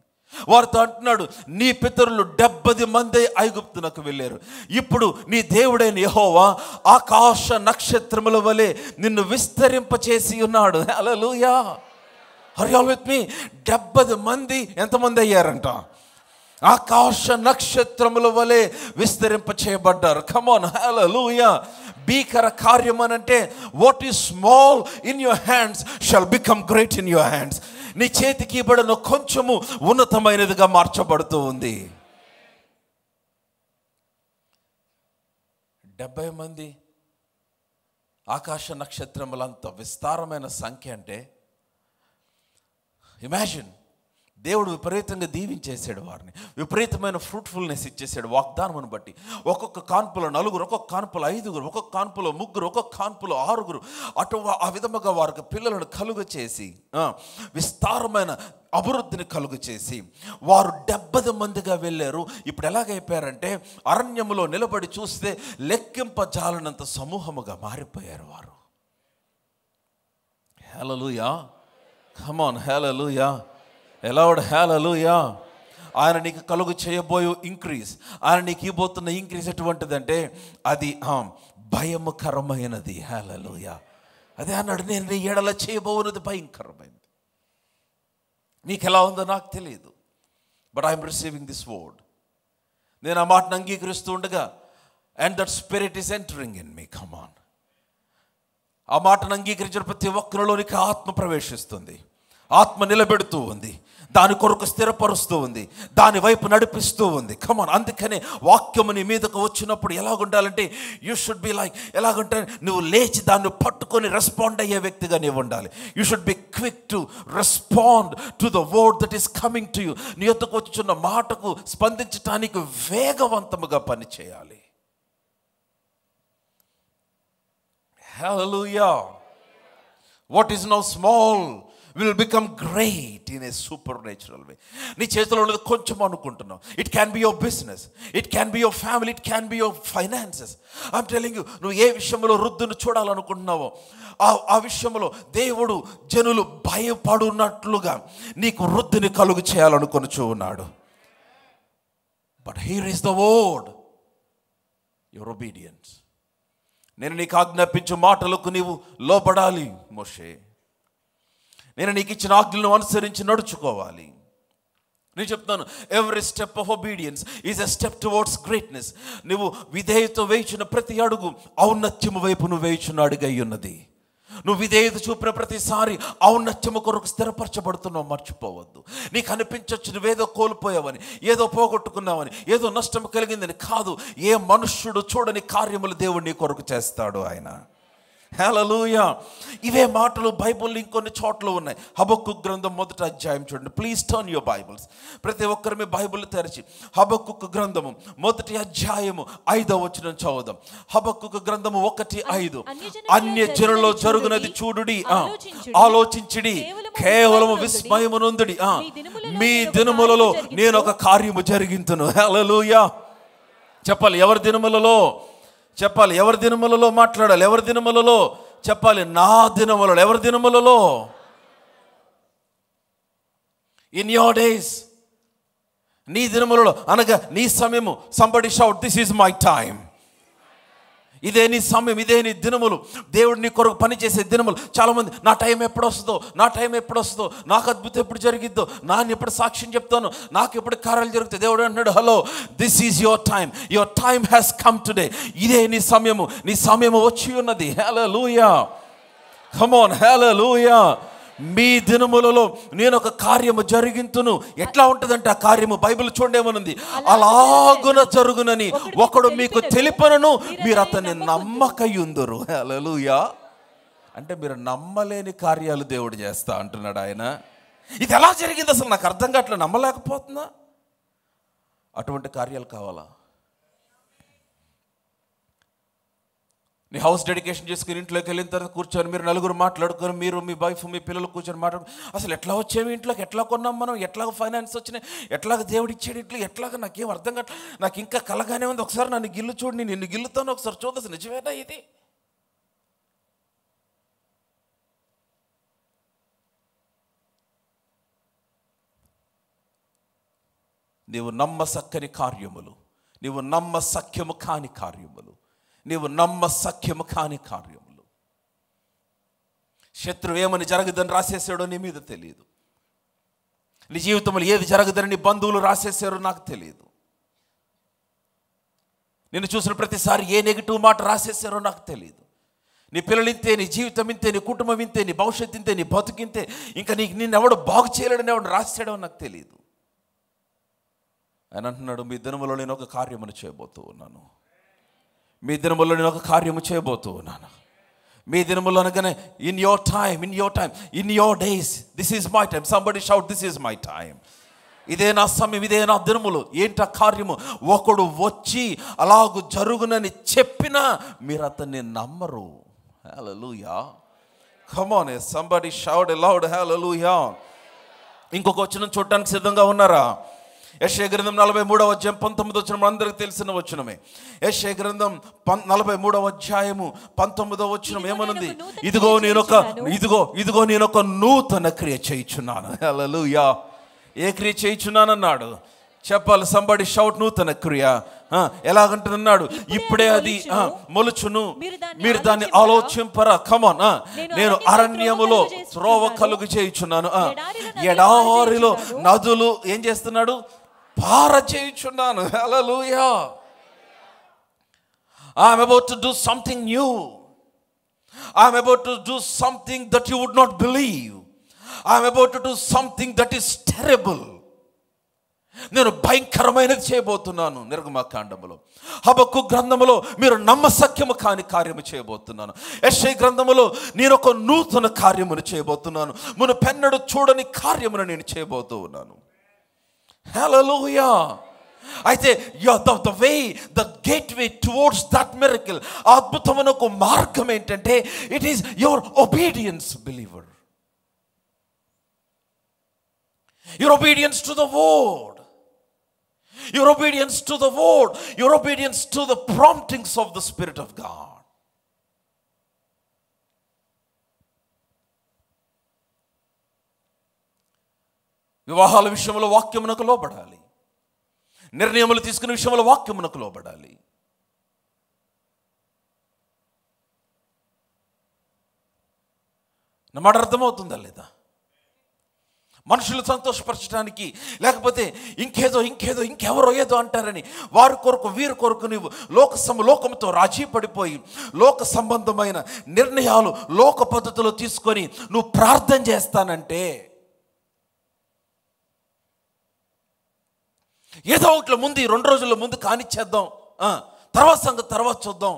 వారితో అంటున్నాడు, నీ పితరులు 70 మంది ఐగుప్తునకు వెళ్ళారు. ఇప్పుడు నీ దేవుడైన యెహోవా ఆకాశ నక్షత్రముల వలె నిన్ను విస్తరింపచేసి ఉన్నాడు. హల్లెలూయా. ఆర్ యు ఆల్ విత్ మీ? 70 మంది ఎంతమంది అయ్యారంట? ఆకాశ నక్షత్రముల వలె విస్తరింప చేయబడ్డారు. కమాన్, హల్లెలూయా. భీకర కార్యం అనంటే what is small in your hands shall become great in your hands. నీ చేతికి ఇవ్వబడిన కొంచెము ఉన్నతమైనదిగా మార్చబడుతూ ఉంది. 70 మంది ఆకాశ నక్షత్రములంత విస్తారమైన సంఖ్య అంటే ఇమాజిన్. దేవుడు విపరీతంగా దీవించేసాడు వారిని. విపరీతమైన ఫ్రూట్ఫుల్నెస్ ఇచ్చేసాడు వాగ్దానమును బట్టి. ఒక్కొక్క కాన్పులో 4, ఒక్కొక్క కాన్పులో 5, ఒక్కొక్క కాన్పులో 3, ఒక్కొక్క కాన్పులో 6. అటు ఆ విధముగా వారికి పిల్లలను కలుగ చేసి విస్తారమైన అభివృద్ధిని కలుగు చేసి వారు 70 మందిగా వెళ్ళారు. ఇప్పుడు ఎలాగైపోయారంటే అరణ్యములో నిలబడి చూస్తే లెక్కింపజాలనంత సమూహముగా మారిపోయారు వారు. Hallelujah. Come on, hallelujah. Aloud, hallelujah. ఆయన నీకు కలుగు చేయబోయే ఇంక్రీజ్, ఆయన నీకు ఇవ్వబోతున్న ఇంక్రీజ్ ఎటువంటిదంటే అది భయముకరమైనది. హల్లెలూయా. అదే అన్నాడు, నేను నీ ఎడల చేయబోతున్నది భయంకరమైనది. నీకు ఎలా ఉందో నాకు తెలియదు, but I'm receiving this word. నేను ఆ మాటను అంగీకరిస్తూ ఉండగా and that spirit is entering in me. Come on. ఆ మాటను అంగీకరించిన ప్రతి ఒక్కరిలోనికి ఆత్మ ప్రవేశిస్తుంది. ఆత్మ నిలబెడుతూ ఉంది, దాని కొరకు స్థిరపరుస్తూ ఉంది, దాని వైపు నడిపిస్తూ ఉంది. కమాన్, అందుకనే వాక్యము నీ మీదకు వచ్చినప్పుడు ఎలాగుండాలంటే యూ షుడ్ బి లైక్, ఎలాగుంటే నువ్వు లేచి దాన్ని పట్టుకొని రెస్పాండ్ అయ్యే వ్యక్తిగా నీవు ఉండాలి. You should be quick to respond to the word that is coming to you. నీ యొద్దకు వచ్చున్న మాటకు స్పందించడానికి వేగవంతముగా పనిచేయాలి. Hallelujah. What is now small will become great in a supernatural way. నీ చేతిలో ఉన్నది కొంచెం అనుకుంటున్నావు. It can be your business, it can be your family, it can be your finances. I'm telling you, నువ్వు ఏ విషయంలో వృద్ధిని చూడాలనుకుంటున్నావో ఆ విషయంలో దేవుడు జనులు భయపడున్నట్లుగా నీకు వృద్ధిని కలుగు చేయాలనుకొనుచూ ఉన్నాడు. But here is the word, your obedience. నేను నీకు ఆజ్ఞాపించు మాటలకు నీవు లోబడాలి మోషే. నేను నీకు ఇచ్చిన ఆజ్ఞలను అనుసరించి నడుచుకోవాలి. నేను చెప్తాను, every step of obedience is a step towards greatness. నువ్వు విధేయత వేయించిన ప్రతి అడుగు ఔన్నత్యము వైపు నువ్వు వేయించిన అడుగై ఉన్నది. నువ్వు విధేయత చూపిన ప్రతిసారి ఔన్నత్యము కొరకు స్థిరపరచబడుతున్నావు, మర్చిపోవద్దు. నీకు అనిపించవచ్చు నువ్వేదో కోల్పోయావని, ఏదో పోగొట్టుకున్నావని, ఏదో నష్టం కలిగిందని. కాదు, ఏ మనుష్యుడు చూడని కార్యములు దేవుడు నీ కొరకు చేస్తాడు ఆయన. హల్లెలూయా. ఇవే మాటలు బైబిల్లో ఇంకొన్ని చోట్ల ఉన్నాయి. హబక్కూకు గ్రంథం 1వ అధ్యాయం చూడండి. Please turn your Bibles. ప్రతి ఒక్కరు మీ బైబిల్ తెరిచి హబక్కూకు గ్రంథము 1వ అధ్యాయము 5వ వచనం చదువుదాం. హబక్కూకు గ్రంథము 1:5. అన్య జనులలో జరుగునది చూడుడి, ఆలోచించుడి, కేవలము విస్మయము నొందుడి. మీ దినములలో నేను ఒక కార్యము జరిగింతును. హల్లెలూయా. చెప్పాలి, ఎవరి దినములలో చెప్పాలి, ఎవరి దినములలో మాట్లాడాలి, ఎవరి దినములలో చెప్పాలి, నా దినములలో. ఎవరి దినములలో? ఇన్ యోర్ డేస్, నీ దినములలో అనగా నీ సమయము. Somebody shout, this is my time. ఇదే నీ సమయం, ఇదే నీ దినములు, దేవుడు నీ కొరకు పనిచేసే దినములు. చాలామంది నా టైం ఎప్పుడు వస్తుందో, నా టైం ఎప్పుడు వస్తుందో, నాకు అద్భుతం ఎప్పుడు జరిగిద్దో, నేను ఎప్పుడు సాక్ష్యం చెప్తాను, నాకు ఎప్పుడు కార్యాలు జరుగుతాయి. దేవుడు అంటున్నాడు, hello, this is your time, your time has come today. ఇదే నీ సమయము, నీ సమయము వచ్చి ఉన్నది. హల్లెలూయా. కమ్ ఆన్, హల్లెలూయా. మీ దినములలో నేను ఒక కార్యము జరిగింతును. ఎట్లా ఉంటుందంటే ఆ కార్యము, బైబిల్ చూడేమనుంది, అలాగున జరుగునని ఒకడు మీకు తెలిపనను, మీరు అతన్ని నమ్మకయుందురు. హల్లెలూయా. అంటే మీరు నమ్మలేని కార్యాలు దేవుడు చేస్తా అంటున్నాడు ఆయన. ఇది ఎలా జరిగింది అసలు నాకు అర్థం కావట్లేదు, నమ్మలేకపోతున్నా. అటువంటి కార్యాలు కావాలా? నీ హౌస్ డెడికేషన్ చేసుకుని ఇంట్లోకి వెళ్ళిన తర్వాత కూర్చొని మీరు నలుగురు మాట్లాడుకొని, మీరు మీ వైఫ్ మీ పిల్లలు కూర్చొని మాట్లాడుకుని, అసలు ఎట్లా వచ్చేవి ఇంట్లోకి, ఎట్లా కొన్నాం మనం, ఎట్లాగ ఫైనాన్స్ వచ్చినాయి, ఎట్లాగ దేవుడు ఇచ్చాడు ఇంట్లో, ఎట్లాగ నాకేం అర్థం కావట్లేదు, నాకు ఇంకా కలగానే ఉంది. ఒకసారి నన్ను గిల్లు చూడు, నేను నిన్ను గిల్లుతాను, ఒకసారి చూద్దాం నిజమేనా ఇది. నీవు నమ్మసక్కని కార్యములు, నీవు నమ్మసఖ్యము కాని కార్యములు, నీవు నమ్మసఖ్యము కాని కార్యములు. శత్రువు ఏమని జరగదని రాసేసాడో నీ మీద తెలియదు. నీ జీవితంలో ఏది జరగదని నీ బంధువులు రాసేసారో నాకు తెలియదు. నిన్ను చూసిన ప్రతిసారి ఏ నెగిటివ్ మాట రాసేసారో నాకు తెలియదు. నీ పిల్లలు ఇంతే, నీ జీవితం ఇంతే, నీ కుటుంబం ఇంతే, నీ భవిష్యత్తు ఇంతే, నీ బతుకింతే, ఇంకా నిన్నెవడు బాగు చేయలేడని ఎవడు రాసాడో నాకు తెలియదు. ఆయన అంటున్నాడు, మీ దినములో నేను ఒక కార్యమును చేయబోతూ ఉన్నాను. మీ దినములో నేను ఒక కార్యము చేయబోతూ ఉన్నాను. మీ దినములో అనగానే in your time, in your time, in your days, this is my time. Somebody shout, this is my time. ఇదే నా సమయం, ఇదే నా దినములు. ఏంట కార్యము? ఒకడు వచ్చి అలాగూ జరుగునని చెప్పినా మీరు అతన్ని నమ్మరు. Hallelujah. Come on, somebody shout loud, hallelujah. ఇంకొక వచనం చూడటానికి సిద్ధంగా ఉన్నారా? యెషయా గ్రంథం 43వ అధ్యాయం 19వ వచనం అందరికీ తెలిసిన వచనమే. యెషయా గ్రంథం 43వ అధ్యాయము 19వ వచనం ఏమనుంది? ఇదిగో నేను ఒక నూతన క్రియ చేయుచున్నాను. హల్లెలూయా. ఏ క్రియ చేయుచున్నానన్నాడు? చెప్పాలి, సంబడి షౌట్, నూతన క్రియ. ఎలాగంటున్నాడు? ఇప్పుడే అది మొలుచును, మీరు దాన్ని ఆలోచింపరా. కమాన్. నేను అరణ్యములో త్రోవ కలుగు చేయుచున్నాను, ఎడారిలో నదులు ఏం చేస్తున్నాడు? పార చేయుచున్నాను. హల్లెలూయా. I'm about to do something new. I'm about to do something that you would not believe. I'm about to do something that is terrible. నేను భయంకరమైనది చేయబోతున్నాను. నిర్గమకాండములో, హబక్కు గ్రంథములో మీరు నమ్మశక్యము కాని కార్యము చేయబోతున్నాను. యెషయా గ్రంథములో నేను ఒక నూతన కార్యమును చేయబోతున్నాను. మునుపెన్నడూ చూడని కార్యమును నేను చేయబోతూ ఉన్నాను. హల్లెలూయా. అయితే the way, the gate way towards that miracle, అద్భుతమైన ఒక మార్గం ఏంటంటే it is your obedience believer. Your obedience to the word, your obedience to the word, your obedience to the promptings of the Spirit of God. వివాహాల విషయంలో వాక్యమునకు లోబడాలి. నిర్ణయములు తీసుకునే విషయంలో వాక్యమునకు లోబడాలి. నా మాట అర్థమవుతుందా లేదా? మనుషులు సంతోషపరచడానికి, లేకపోతే ఇంకెవరో ఏదో అంటారని వారి కొరకు వీరి కొరకు నువ్వు లోకంతో రాజీ పడిపోయి లోక సంబంధమైన నిర్ణయాలు లోక పద్ధతిలో తీసుకొని నువ్వు ప్రార్థన చేస్తానంటే, ఏదో ఒకటి ముందు 2 రోజుల ముందు కానిచ్చేద్దాం, తర్వాత సంగతి తర్వాత చూద్దాం,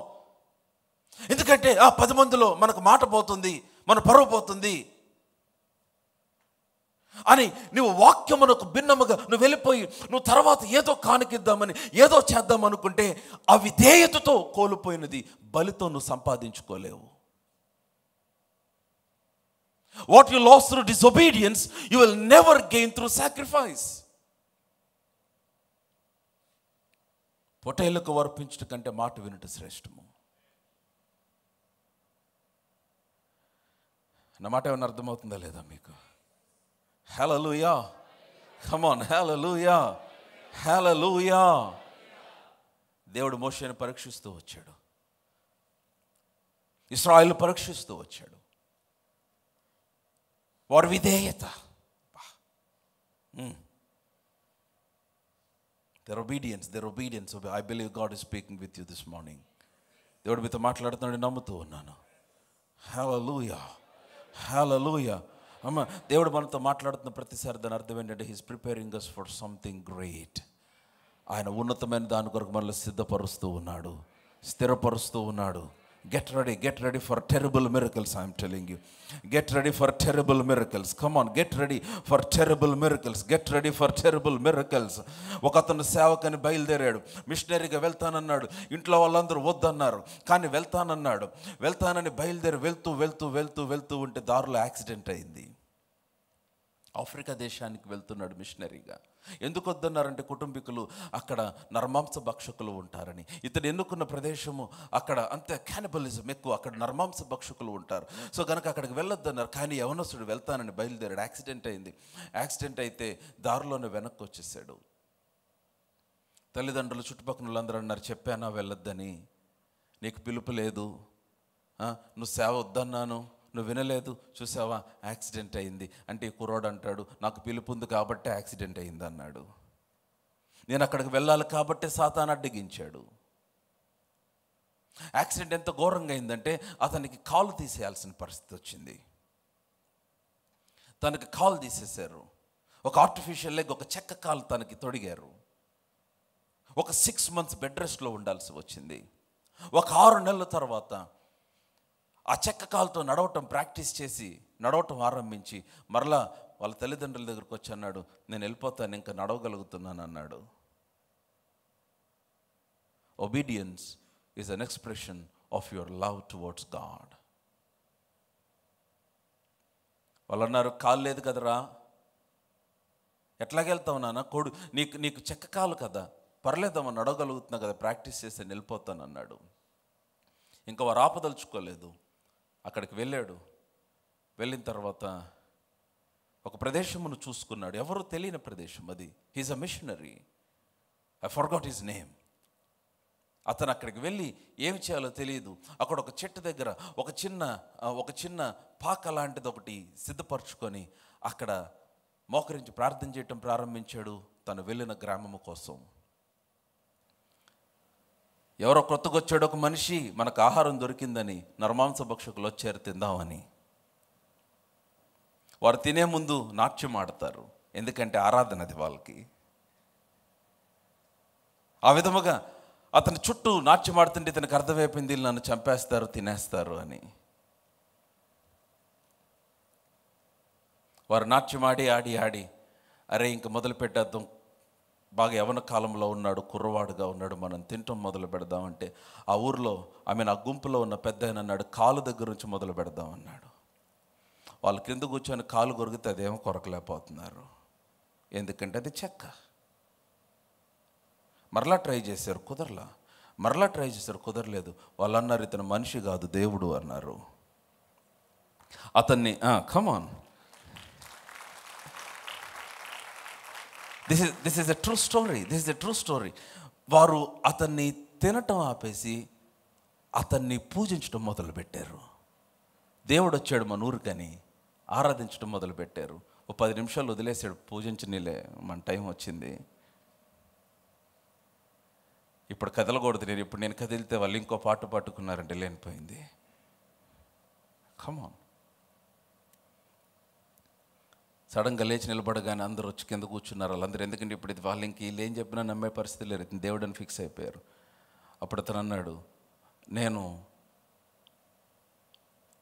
ఎందుకంటే 10 మందిలో మనకు మాట పోతుంది, మన పరువు పోతుంది అని నువ్వు వాక్యమునకు భిన్నముగా నువ్వు వెళ్ళిపోయి నువ్వు తర్వాత ఏదో కానుకిద్దామని ఏదో చేద్దాం అనుకుంటే అవిధేయతతో కోల్పోయినది బలితో నువ్వు సంపాదించుకోలేవు. What you lost through disobedience you will never gain through sacrifice. పొటేళ్లకు వర్పించుట కంటే మాట వినుట శ్రేష్టము. నా మాట ఏమైనా అర్థమవుతుందా లేదా మీకు? హల్లెలూయా. కమ్ ఆన్, హల్లెలూయా, హల్లెలూయా. దేవుడు మోషేను పరీక్షిస్తూ వచ్చాడు, ఇశ్రాయేలును పరీక్షిస్తూ వచ్చాడు. వారి విధేయత, their obedience. I believe God is speaking with you this morning. దేవుడు మీతో మాట్లాడుతున్నాడు, నమ్ముతూ ఉన్నాను. హల్లెలూయా, హల్లెలూయా. అమ్మ, దేవుడు మనతో మాట్లాడుతున్న ప్రతిసారి దాని అర్థం ఏంటంటే he's preparing us for something great. ఆయన ఉన్నతమైన దాని కొరకు మనల్ని సిద్ధపరుస్తూ ఉన్నాడు, స్థిరపరుస్తూ ఉన్నాడు. Get ready for terrible miracles. I am telling you, get ready for terrible miracles. Come on, get ready for terrible miracles. Get ready for terrible miracles. ఒక అతను సేవకని బయలుదేరాడు, మిషనరీగా వెళ్తానన్నాడు. ఇంట్లో వాళ్ళందరూ వద్దన్నారు, కానీ వెళ్తానని బయలుదేరి వెళ్తూ ఉంటే దారిలో యాక్సిడెంట్ అయింది. ఆఫ్రికా దేశానికి వెళ్తున్నాడు మిషనరీగా. ఎందుకు వద్దన్నారంటే కుటుంబీకులు అక్కడ నరమాంస భక్షకులు ఉంటారని. ఇతను ఎన్నుకున్న ప్రదేశము అక్కడ అంతే క్యానిబలిజం ఎక్కువ, అక్కడ నరమాంస భక్షకులు ఉంటారు. సో కనుక అక్కడికి వెళ్ళొద్దన్నారు. కానీ యవనస్తుడు వెళ్తానని బయలుదేరాడు. యాక్సిడెంట్ అయింది. యాక్సిడెంట్ అయితే దారిలోనే వెనక్కి వచ్చేసాడు. తల్లిదండ్రులు చుట్టుపక్కల వాళ్ళందరూ అన్నారు, చెప్పానా వెళ్ళొద్దని, నీకు పిలుపు లేదు, నువ్వు సేవ వద్దన్నాను, నువ్వు వినలేదు, చూసావా యాక్సిడెంట్ అయింది. అంటే ఈ కుర్రోడు అంటాడు, నాకు పిలుపు ఉంది కాబట్టి యాక్సిడెంట్ అయింది అన్నాడు. నేను అక్కడికి వెళ్ళాలి కాబట్టి సాతాను అడ్డగించాడు. యాక్సిడెంట్ ఎంత ఘోరంగా అయిందంటే అతనికి కాలు తీసేయాల్సిన పరిస్థితి వచ్చింది. తనకి కాలు తీసేశారు. ఒక ఆర్టిఫిషియల్ లెగ్, ఒక చెక్క కాలు తనకి తొడిగారు. ఒక 6 months బెడ్ రెస్ట్లో ఉండాల్సి వచ్చింది. ఒక 6 నెలల తర్వాత ఆ చెక్క కాలుతో నడవటం ప్రాక్టీస్ చేసి నడవటం ఆరంభించి మరలా వాళ్ళ తల్లిదండ్రుల దగ్గరకు వచ్చి అన్నాడు, నేను వెళ్ళిపోతాను, ఇంకా నడవగలుగుతున్నాను అన్నాడు. Obedience is an expression of your love towards God. వాళ్ళు అన్నారు, కాలు లేదు కదరా, ఎట్లాగెళ్తావు నాన్న, నీకు చెక్క కాలు కదా, పర్లేదమ్మా, నడవగలుగుతున్నా కదా, ప్రాక్టీస్ చేసి వెళ్ళిపోతాను అన్నాడు. ఇంకా వారు ఆపదలుచుకోలేదు. అక్కడికి వెళ్ళాడు. వెళ్ళిన తర్వాత ఒక ప్రదేశమును చూసుకున్నాడు, ఎవరు తెలియని ప్రదేశం అది. He's a machinery, I forgot his name. అతను అక్కడికి వెళ్ళి ఏమి చేయాలో తెలియదు. అక్కడ ఒక చెట్టు దగ్గర ఒక చిన్న పాక లాంటిది ఒకటి సిద్ధపరచుకొని అక్కడ మోకరించి ప్రార్థన చేయటం ప్రారంభించాడు తను వెళ్ళిన గ్రామము కోసం. ఎవరో కొత్తగా వచ్చాడు ఒక మనిషి, మనకు ఆహారం దొరికిందని నరమాంస భక్షకులు వచ్చారు తిందామని. వారు తినే ముందు నాట్యం ఆడతారు, ఎందుకంటే ఆరాధన అది వాళ్ళకి. ఆ విధముగా అతని చుట్టూ నాట్యం ఆడుతుంటే ఇతనికి అర్థమైపోయింది, వీళ్ళు నన్ను చంపేస్తారు, తినేస్తారు అని. వారు నాట్యం ఆడి ఆడి ఆడి అరే ఇంక మొదలు పెట్టేద్దాం, బాగా యవన కాలంలో ఉన్నాడు, కుర్రవాడుగా ఉన్నాడు, మనం తింటాం మొదలు పెడదామంటే ఆ ఊర్లో ఆ గుంపులో ఉన్న పెద్ద ఆయన అన్నాడు, కాలు దగ్గర నుంచి మొదలు పెడదాం అన్నాడు. వాళ్ళు కింద కూర్చొని కాలు కొరిగితే అదేమో కొరకలేకపోతున్నారు, ఎందుకంటే అది చెక్క. మరలా ట్రై చేశారు, కుదరలా. మరలా ట్రై చేశారు, కుదరలేదు. వాళ్ళు అన్నారు, ఇతను మనిషి కాదు దేవుడు అన్నారు. అతన్ని come on, this is a true story, this is a true story. వారు అతన్ని తినటం ఆపేసి అతన్ని పూజించడం మొదలుపెట్టారు. దేవుడు వచ్చాడు మన ఊరికని ఆరాధించడం మొదలుపెట్టారు. ఓ 10 నిమిషాలు వదిలేసాడు, పూజించనీలే, మన టైం వచ్చింది, ఇప్పుడు కదలకూడదు, ఇప్పుడు నేను కదిలితే వాళ్ళు ఇంకో పాట పట్టుకున్నారంటే లేనిపోయింది. కమాన్. సడన్గా లేచి నిలబడగానే అందరూ వచ్చి కింద కూర్చున్నారు. వాళ్ళందరూ ఎందుకంటే ఇప్పుడు ఇది వాళ్ళు ఇంక వీళ్ళు ఏం చెప్పినా నమ్మే పరిస్థితి లేరు, దేవుడు అని ఫిక్స్ అయిపోయారు. అప్పుడు అతను అన్నాడు, నేను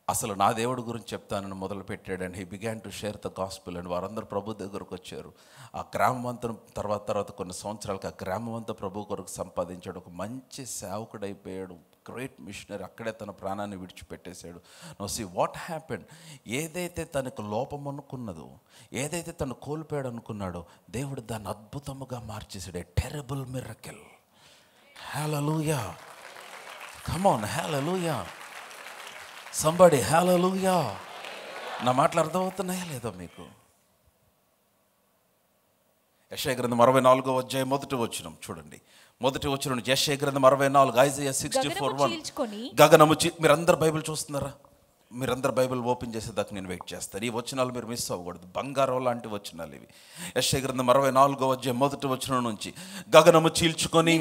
అసలు నా దేవుడి గురించి చెప్తానని మొదలు పెట్టాడు. And he began to share the gospel. And వారందరూ ప్రభు దగ్గరకు వచ్చారు. ఆ గ్రామం అంతా తర్వాత కొన్ని సంవత్సరాలకు ఆ గ్రామం అంతా ప్రభు కొరకు సంపాదించాడు. ఒక మంచి సేవకుడు అయిపోయాడు, గ్రేట్ మిషనరీ. అక్కడే తన ప్రాణాన్ని విడిచిపెట్టేశాడు. No see what happened. ఏదైతే తనకు లోపం అనుకున్నదో, ఏదైతే తను కోల్పోయాడు అనుకున్నాడో, దేవుడు దాన్ని అద్భుతముగా మార్చేశాడు. A terrible miracle. Hallelujah, come on, hallelujah. Somebody hallelujah. నా మాటలు అర్థమవుతున్నాయా లేదో మీకు? యెషయా గ్రంథం 44వ అధ్యాయం 1వ వచనం చూడండి. 1వ వచనం యెషయా గ్రంథం 44, ఐజయా 64:1. గగనము మీరందరూ బైబిల్ చూస్తున్నారా? మీరందరూ బైబిల్ ఓపెన్ చేసేదాకా నేను వెయిట్ చేస్తాను. ఈ వచనాలు మీరు మిస్ అవ్వకూడదు, బంగారం లాంటి వచనాలు ఇవి. యెషయా గ్రంథం 44వ అధ్యాయం 1వ వచనం నుంచి, గగనము చీల్చుకొని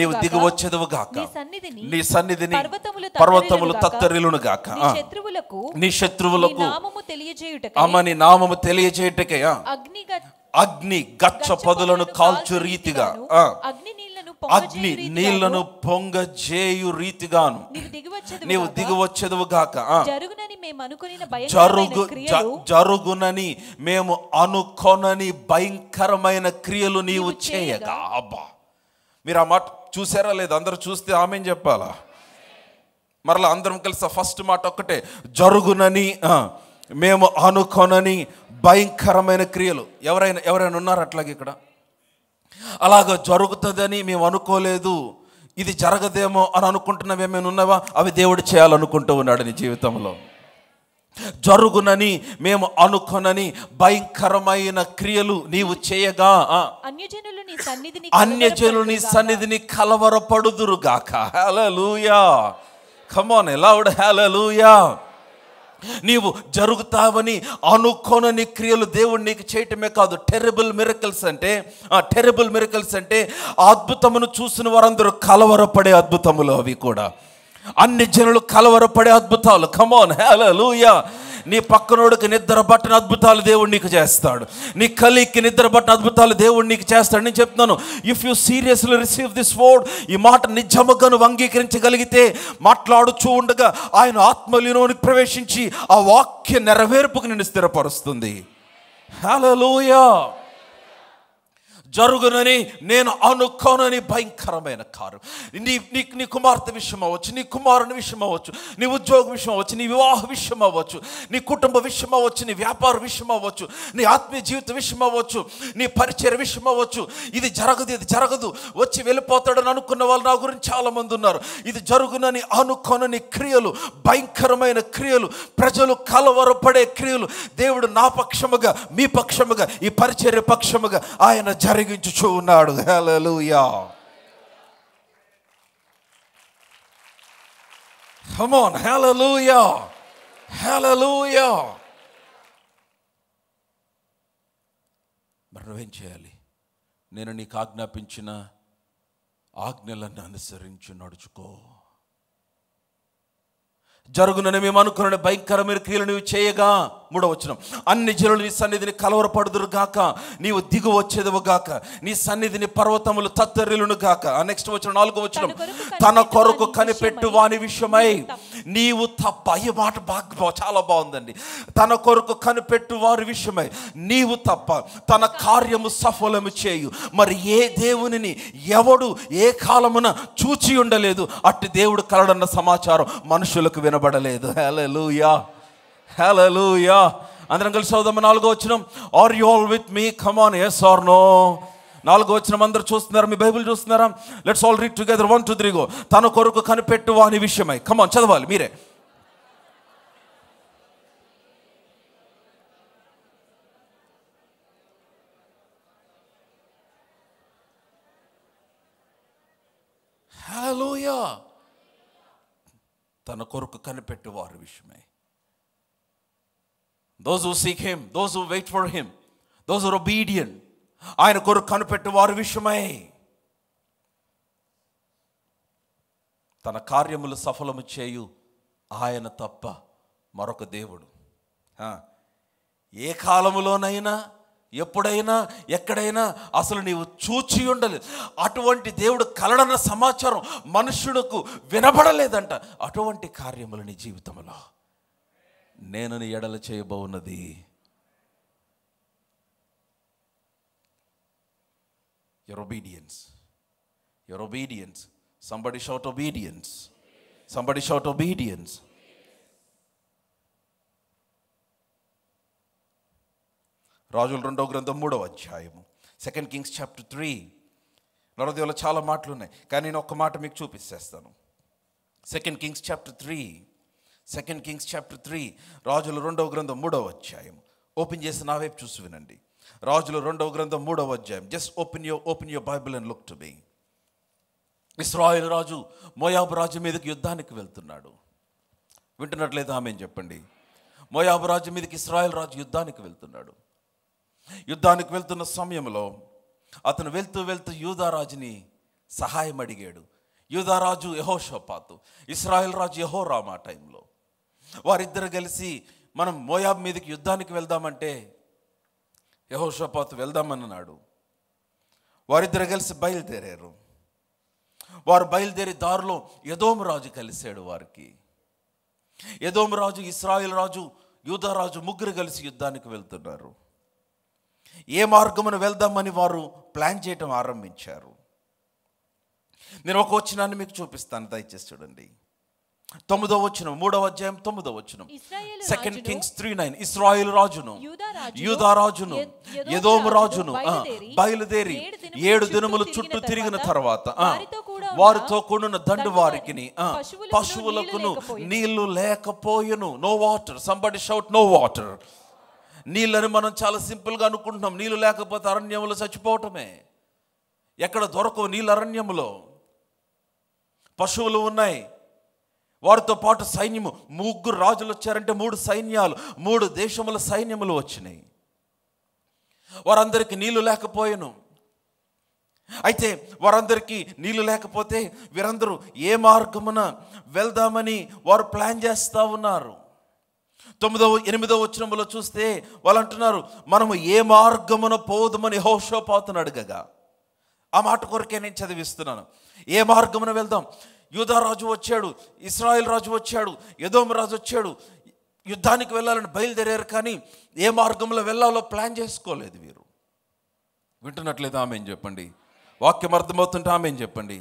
నీవు దిగి వచ్చేదవు గాక, నీ సన్నిధిని పర్వతములు తత్తరిల్లును గాక, నీ శత్రువులకు నీ నామము తెలియజేయుటకే అగ్ని గచ్చ పొదలను కాల్చు రీతిగా, అగ్ని నీళ్లను పొంగజేయు రీతిగాను నీవు దిగి వచ్చేదవు గాక. జరుగునని మేము అనుకొనని భయంకరమైన క్రియలు నీవు చేయగా. అబ్బా, మీరు ఆ మాట చూసారా లేదా? అందరూ చూస్తే ఆమేన్ చెప్పాలా? మరలా అందరం కలిసి ఫస్ట్ మాట ఒక్కటే, జరుగునని మేము అనుకొనని భయంకరమైన క్రియలు. ఎవరైనా ఉన్నారు అట్లాగే ఇక్కడ? అలాగ జరుగుతుందని మేము అనుకోలేదు, ఇది జరగదేమో అని అనుకుంటున్నావు ఏమైనా ఉన్నావా? అవి దేవుడు చేయాలనుకుంటూ ఉన్నాడు నీ జీవితంలో. జరుగునని మేము అనుకొనని భయంకరమైన క్రియలు నీవు చేయగా అన్యజనులు నీ సన్నిధిని కలవరపడుదురుగాక. హల్లెలూయా, కమ్ ఆన్ లౌడ్ హల్లెలూయా. నీవు జరుగుతావని అనుకోనని క్రియలు దేవుడు నీకు చేయటమే కాదు, టెరబుల్ మిరకల్స్ అంటే అద్భుతమును చూసిన వారందరూ కలవరపడే అద్భుతములు. అవి కూడా అన్ని జనులు కలవరపడే అద్భుతాలు. కమ్ ఆన్ హల్లెలూయా. నీ పక్కనోడికి నిద్ర పట్టిన అద్భుతాలు దేవుడు నీకు చేస్తాడు. నీ కలీగ్కి నిద్ర పట్టిన అద్భుతాలు దేవుడు నీకు చేస్తాడు. నేను చెప్తున్నాను, if you seriously receive this word, ఈ మాట నిజముగా నువ్వు అంగీకరించగలిగితే, మాట్లాడుచూ ఉండగా ఆయన ఆత్మలీనోనికి ప్రవేశించి ఆ వాక్య నెరవేర్పుకు నిన్ను స్థిరపరుస్తుంది. హల్లెలూయా. జరుగునని నేను అనుకోనని భయంకరమైన కార్యం. నీ కుమార్తె విషయం అవ్వచ్చు, నీ కుమారుని విషయం అవ్వచ్చు, నీ ఉద్యోగ విషయం అవ్వచ్చు, నీ వివాహ విషయం అవ్వచ్చు, నీ కుటుంబ విషయం అవ్వచ్చు, నీ వ్యాపార విషయం అవ్వచ్చు, నీ ఆత్మీయ జీవిత విషయం అవ్వచ్చు, నీ పరిచయ విషయం అవ్వచ్చు. ఇది జరగదు వచ్చి వెళ్ళిపోతాడని అనుకున్న వాళ్ళు నా గురించి చాలా మంది ఉన్నారు. ఇది జరుగునని అనుకోనని క్రియలు, భయంకరమైన క్రియలు, ప్రజలు కలవరపడే క్రియలు దేవుడు నా పక్షముగా, మీ పక్షముగా, ఈ పరిచర్య పక్షముగా ఆయన జరిగించుచూ ఉన్నాడు. హల్లెలూయా. కమ్ ఆన్, హల్లెలూయా, హల్లెలూయా. మరి నువ్వేం చేయాలి? నేను నీకు ఆజ్ఞాపించిన ఆజ్ఞలను అనుసరించి నడుచుకో. జరుగునని మేము అనుకున్న భయంకరమైన క్రియలు నువ్వు చేయగా 3వ వచనం, అన్ని జనులు నీ సన్నిధిని కలవరపడుదురు గాక, నీవు దిగు వచ్చేదవు గాక, నీ సన్నిధిని పర్వతములు తత్తరిల్లును గాక. నెక్స్ట్ వచనం 4వ వచనం, తన కొరకు కనిపెట్టు వాని విషయమై నీవు తప్ప. ఈ మాట బాగా చాలా బాగుందండి. తన కొరకు కనిపెట్టు వారి విషయమై నీవు తప్ప తన కార్యము సఫలము చేయు. మరి ఏ దేవునిని ఎవడు ఏ కాలమున చూచి ఉండలేదు. అట్టి దేవుడు కలడన్న సమాచారం మనుషులకు వినబడలేదు. హల్లెలూయా, హల్లెలూయా. అందరం కలిసి చదువుదాం. 4వ వచనం, are you all with me? Come on, yes or no. 4వ వచనం అందరూ చూస్తున్నారా? మీ బైబిల్ చూస్తున్నారా? Let's all read together. 1 2 3 go. తన కొరకు కనిపెట్టు వాని విషయమై. కమ్ ఆన్, చదవాలి మీరే. హల్లెలూయా. తన కొరకు కనిపెట్టు వారి విషయమై. Those who seek him, those who wait for him, those who are obedient, ఆయన కొరకు కనిపెట్టు వారి విషయమై. తన కార్యములు సఫలము చేయు ఆయన తప్ప మరొక దేవుడు ఏ కాలములోనైనా ఎప్పుడైనా ఎక్కడైనా అసలు నీవు చూచి ఉండలేదు. అటువంటి దేవుడు కలడన్న సమాచారం మనుషులకు వినబడలేదంట. అటువంటి కార్యములు నీ జీవితంలో నేను నీ ఎడల చేయబోన్నది. your obedience, your obedience. Somebody shout obedience, somebody shout obedience. రాజుల 2వ గ్రంథం 3వ అధ్యాయము, 2 Kings chapter 3. నరదేవులో చాలా మాటలు ఉన్నాయి, కానీ నేను ఒక్క మాట మీకు చూపిస్తాను. 2 Kings chapter 3, 2 Kings chapter 3, రాజుల 2వ గ్రంథం 3వ అధ్యాయం. ఓపెన్ చేసి నా వైపు చూసి వినండి. రాజుల 2వ గ్రంథం 3వ అధ్యాయం. Just open your Bible and look to me. ఇశ్రాయేలు రాజు మోయాబు రాజు మీదకి యుద్ధానికి వెళ్తున్నాడు. వింటున్నట్లయితే ఆమేన్ చెప్పండి. మోయాబు రాజు మీదకి ఇశ్రాయేలు రాజు యుద్ధానికి వెళ్తున్నాడు. యుద్ధానికి వెళ్తున్న సమయంలో అతను వెళ్తూ వెళ్తూ యూదారాజుని సహాయం అడిగాడు. యూదారాజు యెహోషాపాతు, ఇశ్రాయేల్ రాజు యెహోరామ. ఆ టైంలో వారిద్దరు కలిసి మనం మోయాబు మీదకి యుద్ధానికి వెళ్దామంటే యెహోషాపాతు వెళ్దామన్నాడు. వారిద్దరు కలిసి బయలుదేరారు. వారు బయలుదేరి దారిలో ఎదోము రాజు కలిశాడు వారికి. ఎదోము రాజు, ఇశ్రాయేల్ రాజు, యూదారాజు ముగ్గురు కలిసి యుద్ధానికి వెళ్తున్నారు. ఏ మార్గమును వెళ్దామని వారు ప్లాన్ చేయటం ఆరంభించారు. నేను ఒక వచనాన్ని మీకు చూపిస్తాను, దయచేసి చూడండి. 9వ వచనం, 3వ అధ్యాయం 9వ వచనం. 2 Kings 3:9. ఇశ్రాయేలు రాజును యూదారాజును ఎదోము రాజును బయలుదేరి 7 దినములు చుట్టూ తిరిగిన తర్వాత వారితో కూడిన దండు వారికిని పశువులకును నీళ్లు లేకపోయెను. No water. Somebody shout no water. నీళ్ళని మనం చాలా సింపుల్గా అనుకుంటున్నాం. నీళ్ళు లేకపోతే అరణ్యములో చచ్చిపోవటమే. ఎక్కడ దొరకవు నీళ్ళు అరణ్యములో. పశువులు ఉన్నాయి, వారితో పాటు సైన్యము. 3 రాజులు వచ్చారంటే 3 సైన్యాలు, 3 దేశముల సైన్యములు వచ్చినాయి. వారందరికీ నీళ్లు లేకపోయాను. అయితే వారందరికీ నీళ్లు లేకపోతే వీరందరూ ఏ మార్గమున వెళ్దామని వారు ప్లాన్ చేస్తూ ఉన్నారు. 8వ వచనంలో చూస్తే వాళ్ళు అంటున్నారు, మనము ఏ మార్గమున పోదుమని యెహోషాపాతును అడగగా. ఆ మాట కొరకే నేను చదివిస్తున్నాను. ఏ మార్గమున వెళ్దాం? యూదారాజు వచ్చాడు, ఇశ్రాయేల్ రాజు వచ్చాడు, ఎదోము రాజు వచ్చాడు. యుద్ధానికి వెళ్ళాలని బయలుదేరారు, కానీ ఏ మార్గంలో వెళ్ళాలో ప్లాన్ చేసుకోలేదు వీరు. వింటున్నట్లేదు ఆమేన్ చెప్పండి. వాక్యం అర్థమవుతుంటే ఆమేన్ చెప్పండి.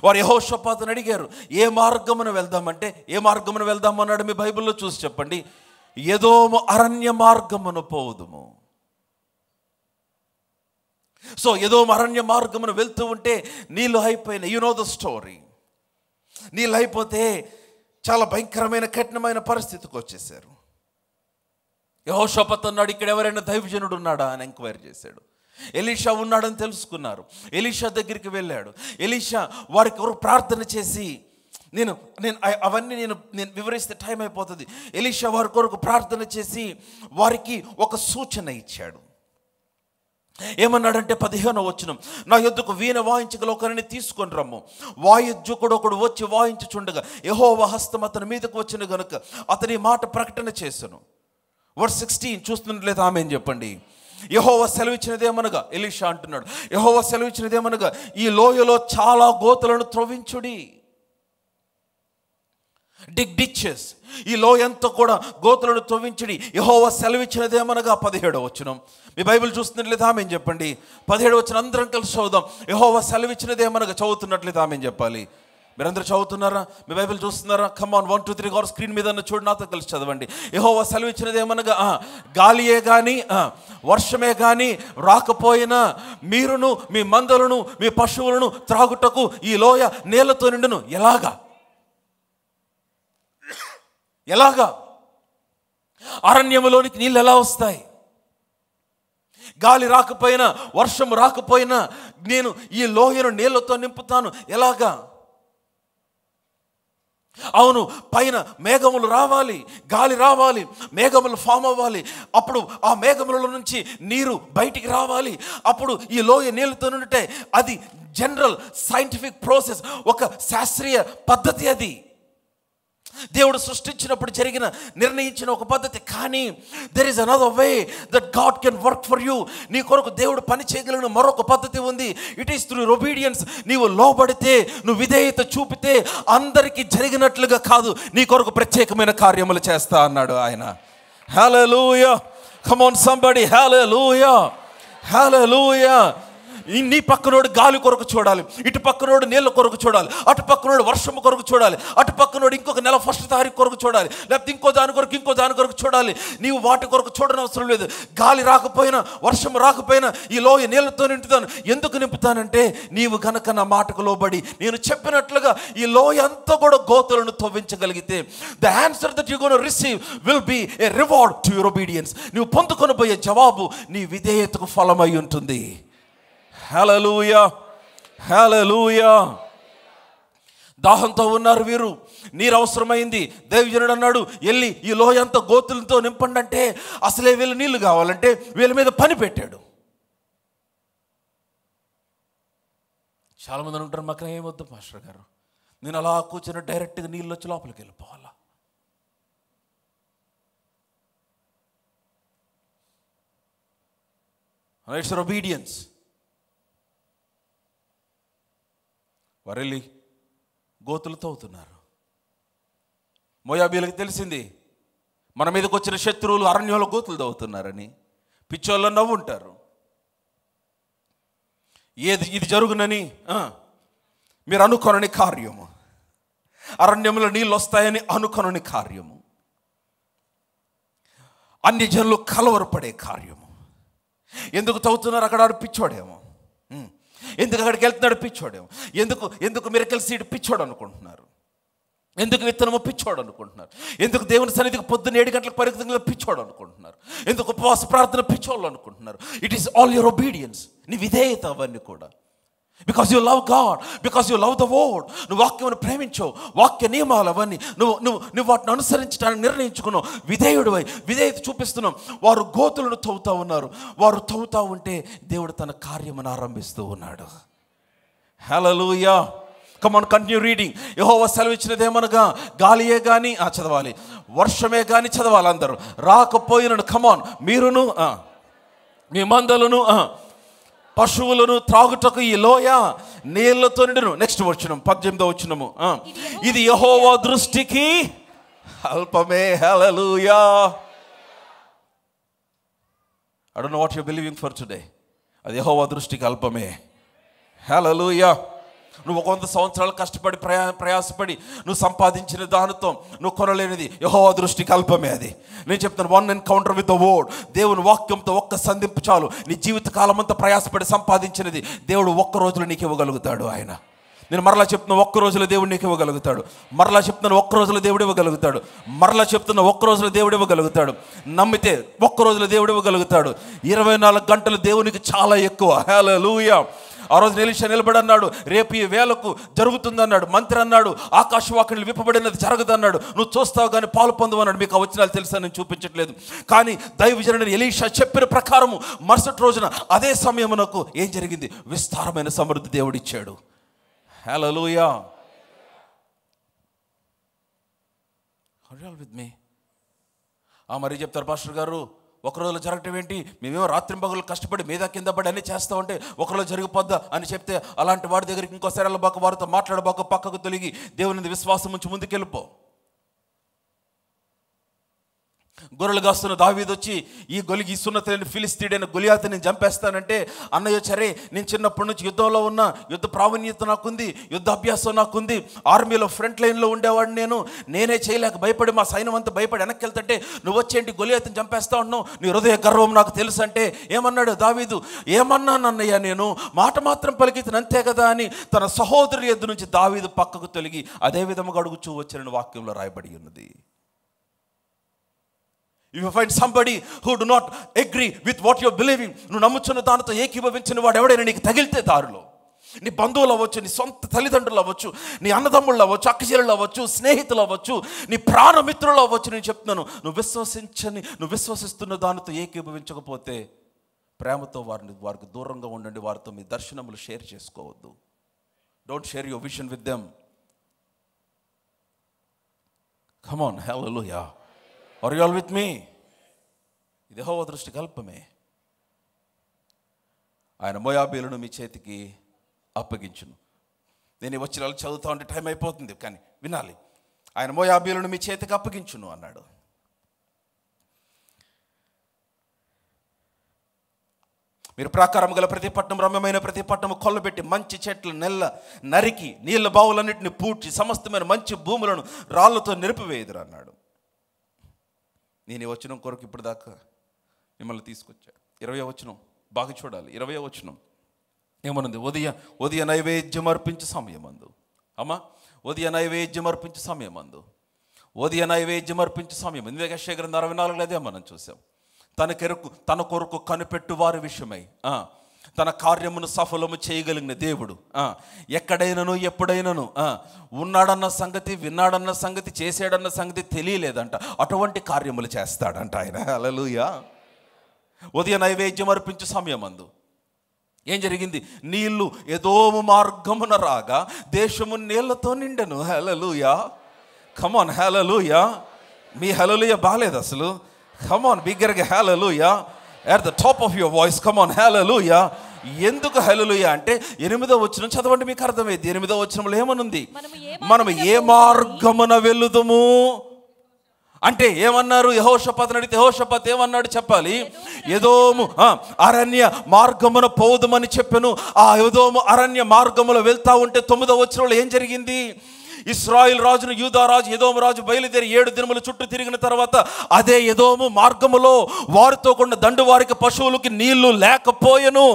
వారు యెహోషాపాతును అడిగారు, ఏ మార్గమున వెళ్దామంటే ఏ మార్గమున వెళ్దామన్నాడు మీ బైబిల్లో చూసి చెప్పండి. ఎదోము అరణ్య మార్గమున పోదుము. సో ఎదోము అరణ్య మార్గమున వెళ్తూ ఉంటే నీళ్ళు అయిపోయినాయి. You know the story. నీళ్ళు అయిపోతే చాలా భయంకరమైన కఠినమైన పరిస్థితికి వచ్చేసారు. యెహోషాపాతు అన్నాడు, ఇక్కడ ఎవరైనా దైవజనుడు ఉన్నాడా అని ఎంక్వైరీ చేశాడు. ఎలీషా ఉన్నాడని తెలుసుకున్నారు. ఎలీషా దగ్గరికి వెళ్ళాడు. ఎలీషా వారికి ఎవరు ప్రార్థన చేసి, నేను అవన్నీ నేను వివరిస్తే టైం అయిపోతుంది. ఎలీషా వారి కొరకు ప్రార్థన చేసి వారికి ఒక సూచన ఇచ్చాడు. ఏమన్నాడంటే 15వ వచనం, నా యొద్దకు వీణ వాయించగల ఒకరిని తీసుకొని రమ్ము. వాయిద్యుకుడు ఒకడు వచ్చి వాయించుచుండగా యెహోవా హస్తం అతని మీదకు వచ్చిన గనుక అతని మాట ప్రకటన చేసెను. వర్స్ 16 చూస్తున్నట్లయితే ఆమేన్ చెప్పండి. యెహోవా సెలవిచ్చినదేమనగా, ఎలీషా అంటున్నాడు, యెహోవా సెలవిచ్చినదేమనగా ఈ లోయలో చాలా గోతులను త్రవ్వించుడి. డిగ్ డిచెస్, ఈ లోయంతా కూడా గోతులను త్రవ్వించుడి. యెహోవా సెలవిచ్చినదేమనగా 17వ వచనం. మీ బైబిల్ చూస్తున్నట్లయితే ఆమేన్ చెప్పండి. 17వ వచనం అందరం కలిసి చదువుదాం. యెహోవా సెలవిచ్చినదేమనగా, చదువుతున్నట్లయితే ఆమేన్ చెప్పాలి. మీరందరూ చదువుతున్నారా? మీ బైబిల్ చూస్తున్నారా? కమాన్ 1 2 3 స్క్రీన్ మీద చూడు, నాతో కలిసి చదవండి. యెహోవా సెలవిచ్చినదేమనగా, గాలియే కానీ వర్షమే కానీ రాకపోయినా మీరును మీ మందలను మీ పశువులను త్రాగుటకు ఈ లోయ నీళ్లతో నిండును. ఎలాగా? అరణ్యములోనికి నీళ్ళు ఎలా వస్తాయి? గాలి రాకపోయినా వర్షం రాకపోయినా నేను ఈ లోయను నీళ్లతో నింపుతాను. ఎలాగా? అవును, పైన మేఘములు రావాలి, గాలి రావాలి, మేఘములు ఫామ్ అవ్వాలి. అప్పుడు ఆ మేఘముల నుంచి నీరు బయటికి రావాలి. అప్పుడు ఈ లోయ నీళ్ళతో ఉంటే అది జనరల్ సైంటిఫిక్ ప్రాసెస్, ఒక శాస్త్రీయ పద్ధతి. అది దేవుడు సృష్టించినప్పుడు నిర్ణయించిన ఒక పద్ధతి. కానీ there is another way that God can work for you. నీ కొరకు దేవుడు పని చేయగలిగిన మరొక పద్ధతి ఉంది. It is through obedience. నీవు లోబడితే, నువ్వు విధేయత చూపితే అందరికీ జరిగినట్లుగా కాదు, నీ కొరకు ప్రత్యేకమైన కార్యములు చేస్తా అన్నాడు ఆయన. హల్లెలూయా, కమ్ ఆన్ సంబడీ, హల్లెలూయా, హల్లెలూయా. నీ పక్కనోడు గాలి కొరకు చూడాలి, ఇటు పక్కనోడు నీళ్ళ కొరకు చూడాలి, అటు పక్కనోడు వర్షం కొరకు చూడాలి, అటు పక్కనోడు ఇంకొక నెల 1వ తారీఖు కొరకు చూడాలి, లేకపోతే ఇంకో దాని కొరకు చూడాలి. నీవు వాటి కొరకు చూడనవసరం లేదు. గాలి రాకపోయినా వర్షం రాకపోయినా ఈ లోయ నీళ్ళతో నింపుతాను. ఎందుకు నింపుతానంటే, నీవు గనక నా మాటకు లోబడి నేను చెప్పినట్లుగా ఈ లోయ అంతా కూడా గోతులను తవ్వించగలిగితే, the answer that you gonna receive will be a reward to your obedience. నువ్వు పొందుకొనబోయే జవాబు నీ విధేయతకు ఫలమై ఉంటుంది. హల్లెలూయా, హల్లెలూయా. దాహంతో ఉన్నారు వీరు, నీరు అవసరమైంది. దైవజనుడు అన్నాడు, వెళ్ళి ఈ లోయంతా గోతులతో నింపండి అంటే, అసలే వీళ్ళు నీళ్లు కావాలంటే వీళ్ళ మీద పని పెట్టాడు. చాలామంది అంటారు, మాకు ఏమొద్దు మాస్టర్ గారు, నేను అలా కూర్చొని డైరెక్ట్గా నీళ్ళు వచ్చి లోపలికి వెళ్ళిపోవాలా. It's obedience. వరెళ్ళి గోతులు తవ్వుతున్నారు. మోయాబీలకు తెలిసింది మన మీదకి వచ్చిన శత్రువులు అరణ్యంలో గోతులు తవ్వుతున్నారని. పిచ్చోళ్ళ నవ్వుంటారు. ఇది జరుగునని మీరు అనుకొనని కార్యము, అరణ్యంలో నీళ్ళు వస్తాయని అనుకొనని కార్యము, అన్ని జనులు కలవరపడే కార్యము. ఎందుకు తవ్వుతున్నారు? అక్కడ ఆడు పిచ్చోడేమో. ఎందుకు అక్కడికి వెళ్తున్నాడు? పిచ్చోడేమో. ఎందుకు మిరకల్ సీడ్ పిచ్చోడు అనుకుంటున్నారు. ఎందుకు విత్తనము పిచ్చోడు అనుకుంటున్నారు. ఎందుకు దేవుని సన్నిధికి పొద్దున్న 7 గంటలకు పరిగెత్తుగా పిచ్చోడు అనుకుంటున్నారు. ఎందుకు ఉపవాస ప్రార్థన పిచ్చోళ్ళు అనుకుంటున్నారు. It is all your obedience. నీ విధేయత అవన్నీ కూడా. Because you love God, because you love the word. నువ్వు వాక్యమును ప్రేమించావు, వాక్య నియమాలు అవన్నీ నువ్వు వాటిని అనుసరించడానికి నిర్ణయించుకున్నావు. విధేయత చూపిస్తున్నావు. వారు గోతులను తవ్వుతూ ఉన్నారు. వారు తవ్వుతూ ఉంటే దేవుడు తన కార్యమును ఆరంభిస్తూ ఉన్నాడు. Hallelujah. Come on, continue reading. యెహోవా సెలవిచ్చినదేమనగా, గాలియే కానీ చదవాలి, వర్షమే కానీ చదవాలి అందరూ. రాకపోయినను, కమ్ ఆన్, మీరును మీ మందలను పశువులను త్రాగుటకు ఈ లోయ నీళ్లతో నిండును. నెక్స్ట్ వచనం 18వ వచనము. ఇది యెహోవా దృష్టికి అల్పమే. హల్లెలూయా. I don't know what you're believing for today. అది యెహోవా దృష్టికి అల్పమే. హల్లెలూయా. నువ్వు 100 సంవత్సరాలు కష్టపడి ప్రయాసపడి నువ్వు సంపాదించిన దానితో నువ్వు కొనలేనిది యెహోవా దృష్టికి అల్పమే. అది నేను చెప్తాను. 1 ఎన్కౌంటర్ విత్ ద వర్డ్. దేవుని వాక్యంతో ఒక్క సంధింపు చాలు. నీ జీవితకాలం అంతా ప్రయాసపడి సంపాదించినది దేవుడు ఒక్క రోజులో నీకు ఇవ్వగలుగుతాడు. ఆయన, నేను మరలా చెప్తున్నా, ఒక్క రోజులో దేవుడు నీకు ఇవ్వగలుగుతాడు. మరలా చెప్తున్నాను, ఒక్క రోజులో దేవుడు ఇవ్వగలుగుతాడు. మరలా చెప్తున్నా, ఒక్క రోజులో దేవుడు ఇవ్వగలుగుతాడు. నమ్మితే ఒక్క రోజులో దేవుడు ఇవ్వగలుగుతాడు. 24 గంటలు దేవునికి చాలా ఎక్కువ. హల్లెలూయా. ఆ రోజు ఎలీషా నిలబడి అన్నాడు, రేపు ఈ వేళకు జరుగుతుందన్నాడు. మంత్రి అన్నాడు, ఆకాశవాకులు విప్పబడినది జరగదన్నాడు. నువ్వు చూస్తావు కానీ పాలు పొందవన్నాడు. మీకు ఆ వచనాలు తెలుసా, నేను చూపించట్లేదు. కానీ దైవజనుడు ఎలీషా చెప్పిన ప్రకారము మరుసటి రోజున అదే సమయమునకు ఏం జరిగింది? విస్తారమైన సమృద్ధి దేవుడిచ్చాడు. హల్లెలూయా. Are you all with me? మరి చెప్తారు, పాస్టర్ గారు ఒక రోజులో జరగటం ఏంటి, మేమేమో రాత్రింపగలు కష్టపడి మీద కింద పడి అన్నీ చేస్తూ ఉంటే ఒకరోజు జరిగిపోద్దా అని చెప్తే, అలాంటి వాడి దగ్గరికి ఇంకోసారి వెళ్ళబాక, వారితో మాట్లాడబాక, పక్కకు తొలగి దేవుని విశ్వాసం నుంచి ముందుకెళ్ళిపో. గొర్రెలు కాస్తున్న దావీదు వచ్చి ఈ సున్నతులైన ఫిలిస్తీయుడైన గొలియాతు నేను చంపేస్తానంటే, అన్నయ్య సరే, నేను చిన్నప్పటి నుంచి యుద్ధంలో ఉన్నా, యుద్ధ ప్రావీణ్యత నాకుంది, యుద్ధ అభ్యాసం నాకుంది, ఆర్మీలో ఫ్రంట్ లైన్లో ఉండేవాడిని, నేనే చేయలేక భయపడి మా సైన్యం అంతా భయపడి వెనక్కి వెళ్తుంటే నువ్వు వచ్చేంటి గొలియాతుని చంపేస్తా ఉన్నావు, నీ హృదయ గర్వం నాకు తెలుసు అంటే ఏమన్నాడు దావీదు? ఏమన్నాను అన్నయ్య, నేను మాట మాత్రం పలికితే అంతే కదా అని తన సహోదరుల ఎద్దు నుంచి దావీదు పక్కకు తొలగి అదే విధముగా అడుగుచూ వచ్చిన వాక్యంలో రాయబడి ఉన్నది. If you find somebody who do not agree with what you're believing, నువ్వు నమ్ముచున్న దానితో ఏకీభవించిన వాడు ఎవడైనా నీకు తగిలితే దారిలో, నీ బంధువులు అవ్వచ్చు, నీ సొంత తల్లిదండ్రులు అవ్వచ్చు, నీ అన్నదమ్ముళ్ళు అవ్వచ్చు, అక్కచెల్లెళ్ళు అవ్వచ్చు, స్నేహితులు అవ్వచ్చు, నీ ప్రాణమిత్రులు అవ్వచ్చు, నేను చెప్తున్నాను, నువ్వు విశ్వసిస్తున్న దానితో ఏకీభవించకపోతే ప్రేమతో వారికి దూరంగా ఉండండి. వారితో మీ దర్శనములు షేర్ చేసుకోవద్దు. Don't share your vision with them. Come on, hallelujah. Are you all with me? ఇది యెహోవా దృష్టికి అల్పమే. ఆయన మోయాబీలను మీ చేతికి అప్పగించును. నేను వచ్చిన వాళ్ళు చదువుతా ఉంటే టైం అయిపోతుంది, కానీ వినాలి. ఆయన మోయాబీలను మీ చేతికి అప్పగించును అన్నాడు. మీరు ప్రాకారం గల ప్రతి పట్టణం, రమ్యమైన ప్రతి పట్టణము కొల్లబెట్టి, మంచి చెట్లు నరికి, నీళ్ళ బావులన్నింటిని పూడ్చి, సమస్తమైన మంచి భూములను రాళ్లతో నిలిపివేయుదురు అన్నాడు. నేను ఈ వచనం కొరకు ఇప్పుడు దాకా మిమ్మల్ని తీసుకొచ్చా. 20వ వచనం బాగా చూడాలి. 20వ వచనం ఏమనుంది? ఉదయ నైవేద్యం అర్పించే సమయమందు, ఉదయ నైవేద్యం అర్పించే సమయమందు, ఉదయ నైవేద్యం అర్పించే సమయం. యెషయా గ్రంథం 64 అదే మనం చూసాం. తన కొరకు కనిపెట్టు వారి విషయమై తన కార్యమును సఫలము చేయగలిగిన దేవుడు ఎక్కడైనాను ఎప్పుడైనాను ఉన్నాడన్న సంగతి, విన్నాడన్న సంగతి, చేసాడన్న సంగతి తెలియలేదంట. అటువంటి కార్యములు చేస్తాడంట ఆయన. హల్లెలూయా. ఉదయ నైవేద్యం అర్పించే సమయమందు ఏం జరిగింది? నీళ్లు ఎదోము మార్గమున రాగా దేశము నీళ్లతో నిండెను. హల్లెలూయా. కమ్ ఆన్, హల్లెలూయా. మీ హల్లెలూయా బాలేదు అసలు. కమ్ ఆన్, బిగ్గరగా హల్లెలూయా at the top of your voice. come on, hallelujah. ఎందుకు హల్లెలూయా అంటే 8వ వచనం చదవండి, మీకు అర్థమైంది. 8వ వచనంలో ఏమనుంది? మనం ఏ మార్గమున వెళుదుము అంటే ఏమన్నారు? యెహోషాపాతుని అడిగితే యెహోషాపాతు ఏమన్నాడు చెప్పాలి? ఎదోము అరణ్య మార్గమున పోదుమని చెప్పెను. ఆ ఎదోము అరణ్య మార్గములో వెళ్తా ఉంటే 9వ వచనంలో ఏం జరిగింది? ఇశ్రాయేలు రాజును యూదా రాజు ఎదోము రాజు బయలుదేరి 7 దినములు చుట్టూ తిరిగిన తర్వాత అదే ఎదోము మార్గములో వారితో కొండ దండు వారికి పశువులకి నీళ్లు లేకపోయెను.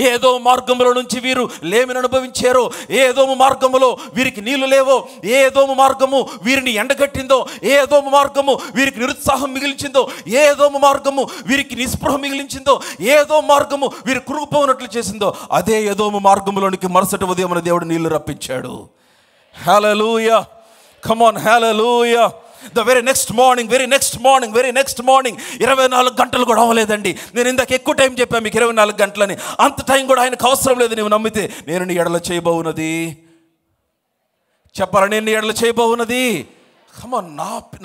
ఏదో మార్గములో నుంచి వీరు లేమిని అనుభవించారో, ఏదో మార్గములో వీరికి నీళ్లు లేవో, ఏదో మార్గము వీరిని ఎండగట్టిందో, ఏదో మార్గము వీరికి నిరుత్సాహం మిగిలించిందో, ఏదో మార్గము వీరికి నిస్పృహ మిగిలించిందో, ఏదో మార్గము వీరు కురుగుపోనట్లు చేసిందో, అదే ఏదో మార్గములోనికి మరుసటి ఉదయం దేవుడు నీళ్లు రప్పించాడు. Hallelujah. Come on, hallelujah. The very next morning 24 గంటలు కూడా అవ్వలేదండి. నేను ఇందాక ఎక్కువ టైం చెప్పాను మీకు, 24 గంటలని. అంత టైం కూడా ఆయనకు అవసరం లేదు. నీవు నమ్మితే నేను నీ ఎడల చేయబోవున్నది చెప్పాలి. నేను నీ ఎడల చేయబోవున్నది, కమాన్,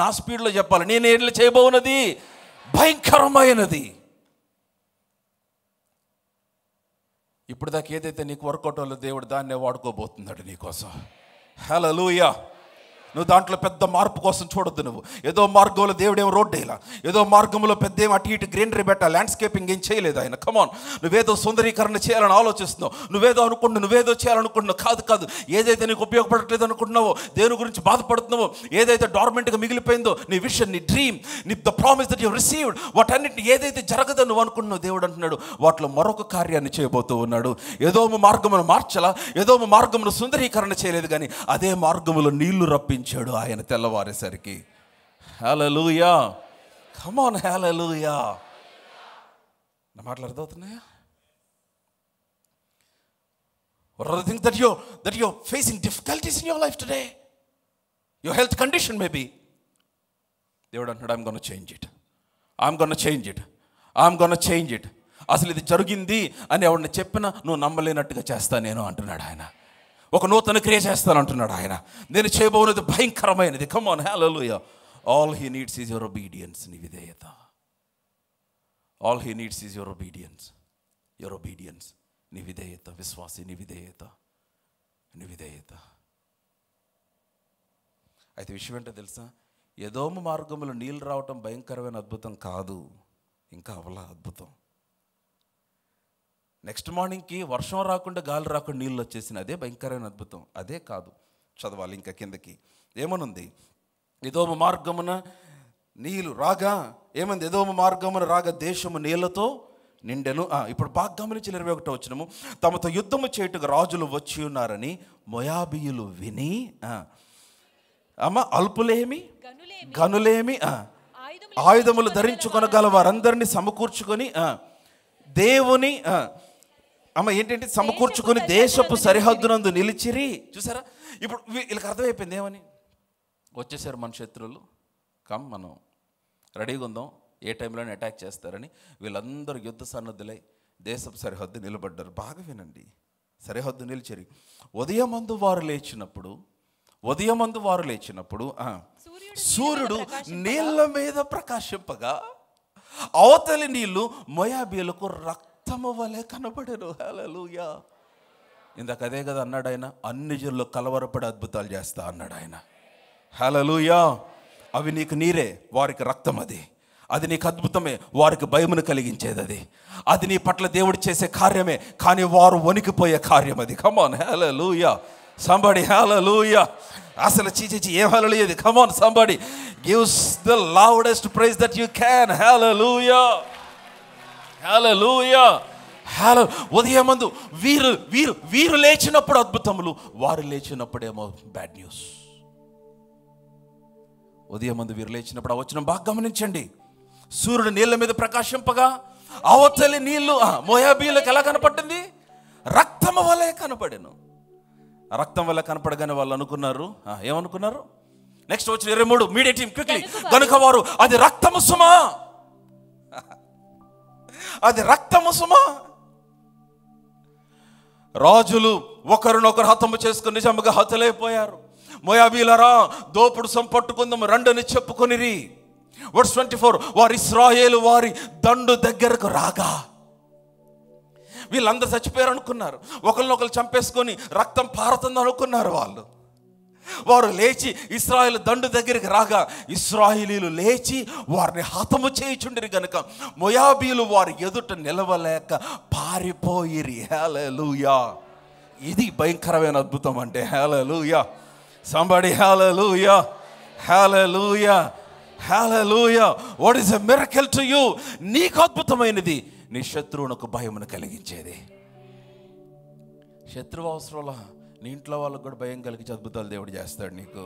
నా స్పీడ్లో చెప్పాలి. నేను ఎడల చేయబోవున్నది భయంకరమైనది. ఇప్పుడు దాకా ఏదైతే నీకు వర్కౌట్ అవ్వలేదు, దేవుడు దాన్నే వాడుకోబోతున్నాడు నీకోసం. హల్లెలూయా. నువ్వు దాంట్లో పెద్ద మార్పు కోసం చూడొద్దు. నువ్వు ఏదో మార్గంలో దేవుడు ఏమో రోడ్డు వేయాల, ఏదో మార్గంలో పెద్ద ఏమో అటు ఇటు గ్రీనరీ పెట్టా, ల్యాండ్స్కేపింగ్ ఏం చేయలేదు ఆయన. కమాన్, నువ్వేదో సుందరీకరణ చేయాలని ఆలోచిస్తున్నావు, నువ్వేదో చేయాలనుకుంటున్నావు. కాదు, ఏదైతే నీకు ఉపయోగపడట్లేదు అనుకుంటున్నావో, దేని గురించి బాధపడుతున్నావో, ఏదైతే డార్మెంట్గా మిగిలిపోయిందో, నీ విషన్, నీ dream, the promise that you received, వాటన్నిటిని ఏదైతే జరగదని నువ్వు అనుకుంటున్నావు, దేవుడు అంటున్నాడు వాటిలో మరొక కార్యాన్ని చేయబోతూ ఉన్నాడు. ఏదో మార్గమును మార్చలా, ఏదో మార్గమును సుందరీకరణ చేయలేదు, కానీ అదే మార్గములో నీళ్లు రప్పించాడు ఆయన తెల్లవారేసరికి. హల్లెలూయా. కమ్ ఆన్, హల్లెలూయా. నా మాటలు అర్థమవుతున్నాయా? What are the things that you're facing difficulties in your life today? Your health condition maybe. దేవుడు అంటున్నాడు, I'm gonna change it. అసలు ఇది జరిగింది అని ఎవరిని చెప్పినా నువ్వు నమ్మలేనట్టుగా చేస్తా నేను అంటున్నాడు ఆయన. ఒక నూతన క్రియ చేస్తాను అంటున్నాడు ఆయన. నేను చేయబోయేది భయంకరమైనది. Come on, hallelujah. All he needs is your obedience, నీ విధేయత. All he needs is your obedience, your obedience, నీ విధేయత. విశ్వాసి, నీ విధేయత, నీ విధేయత. అయితే విషయం ఏంటో తెలుసా, ఎదోము మార్గంలో నీళ్ళు రావటం భయంకరమైన అద్భుతం కాదు, ఇంకా అవలా అద్భుతం. నెక్స్ట్ మార్నింగ్కి వర్షం రాకుండా గాలి రాకుండా నీళ్ళు వచ్చేసిన అదే భయంకరమైన అద్భుతం. అదే కాదు, చదవాలి ఇంకా కిందకి. ఏమనుంది? ఎదోము మార్గమున నీళ్ళు రాగా ఏమంది? ఎదోము మార్గమున రాగా దేశము నీళ్లతో నిండెను. ఇప్పుడు బాగా గమనించి 21వ వచనము, తమతో యుద్ధము చేయుటకు రాజులు వచ్చి ఉన్నారని మోయాబీయులు విని అల్పులేమి గనులేమి ఆయుధములు ధరించుకొనగల వారందరినీ సమకూర్చుకొని దేవుని ఏంటంటే సమకూర్చుకొని దేశపు సరిహద్దునందు నిలిచిరి. చూసారా? ఇప్పుడు వీళ్ళకి అర్థమైపోయింది ఏమని? వచ్చేసారు మన శత్రువులు, మనం రెడీగా ఉందాం, ఏ టైంలోనే అటాక్ చేస్తారని. వీళ్ళందరూ యుద్ధ సన్నద్ధులై దేశపు సరిహద్దు నిలబడ్డారు. బాగా వినండి, సరిహద్దు నిలిచిరి. ఉదయమందు వారు లేచినప్పుడు సూర్యుడు నీళ్ళ మీద ప్రకాశింపగా అవతలి నీళ్లు మోయాబీయులకు రక్తము వలె కనబడెను. హల్లెలూయా. ఇందాక అదే కదా అన్నాడు ఆయన, అన్ని జనులు కలవరపడి అద్భుతాలు చేస్తా అన్నాడు ఆయన. హల్లెలూయా. అవి నీకు నీరే, వారికి రక్తం. అది నీకు అద్భుతమే, వారికి భయమును కలిగించేది. అది నీ పట్ల దేవుడు చేసే కార్యమే, కానీ వారు వణికిపోయే కార్యం అది. Come on, hallelujah. Somebody hallelujah. అసలు చీచి ఏం hallelujah. Come on, somebody gives the loudest praise that you can. Hallelujah, hallelujah, ఉదయమందు వీరు లేచినప్పుడు అద్భుతములు, వారు లేచినప్పుడేమో బ్యాడ్ న్యూస్. ఉదయమందు వీరు లేచినప్పుడు ఆ వచనం బాగా గమనించండి. సూర్యుడు నీళ్ళ మీద ప్రకాశింపగా అవతలి నీళ్లు మోయాబీయులకు ఎలా కనపడింది? రక్తము వలె కనపడెను. రక్తం వల్ల కనపడగానే వాళ్ళు అనుకున్నారు, ఏమనుకున్నారు? నెక్స్ట్ వచ్చిన 23 మీడియా టీం క్విక్లీ, కనుక వారు అది రక్తము సుమా, అది రక్తము సుమా. రాజులు ఒకరినొకరు హతము చేసుకుని నిజముగా హతులైపోయారు. మోయాబీలరా, దోపుడు సంపట్టుకుందాం రండని చెప్పుకొనిరి. వర్స్ 24, వారు ఇశ్రాయేలు వారి దండు దగ్గరకు రాగా, వీళ్ళందరూ చచ్చిపోయారు అనుకున్నారు, ఒకరినొకరు చంపేసుకొని రక్తం పారుతుంది అనుకున్నారు. వారు లేచి ఇశ్రాయేలు దండు దగ్గరికి రాగా ఇశ్రాయేలీలు లేచి వారిని హతము చేయుచుండిరి గనుక మోయాబీయులు వారి ఎదుట నిలవలేక పారిపోయిరి. హల్లెలూయా. ఇది భయంకరమైన అద్భుతం అంటే. Hallelujah. Somebody hallelujah, hallelujah, hallelujah. What is a miracle to you? నీకు అద్భుతమైనది నీ శత్రువునకు భయమును కలిగించేది. శత్రువు అవసరంలా, నీ ఇంట్లో వాళ్ళకు కూడా భయం కలిగించే అద్భుతాలు దేవుడు చేస్తాడు నీకు.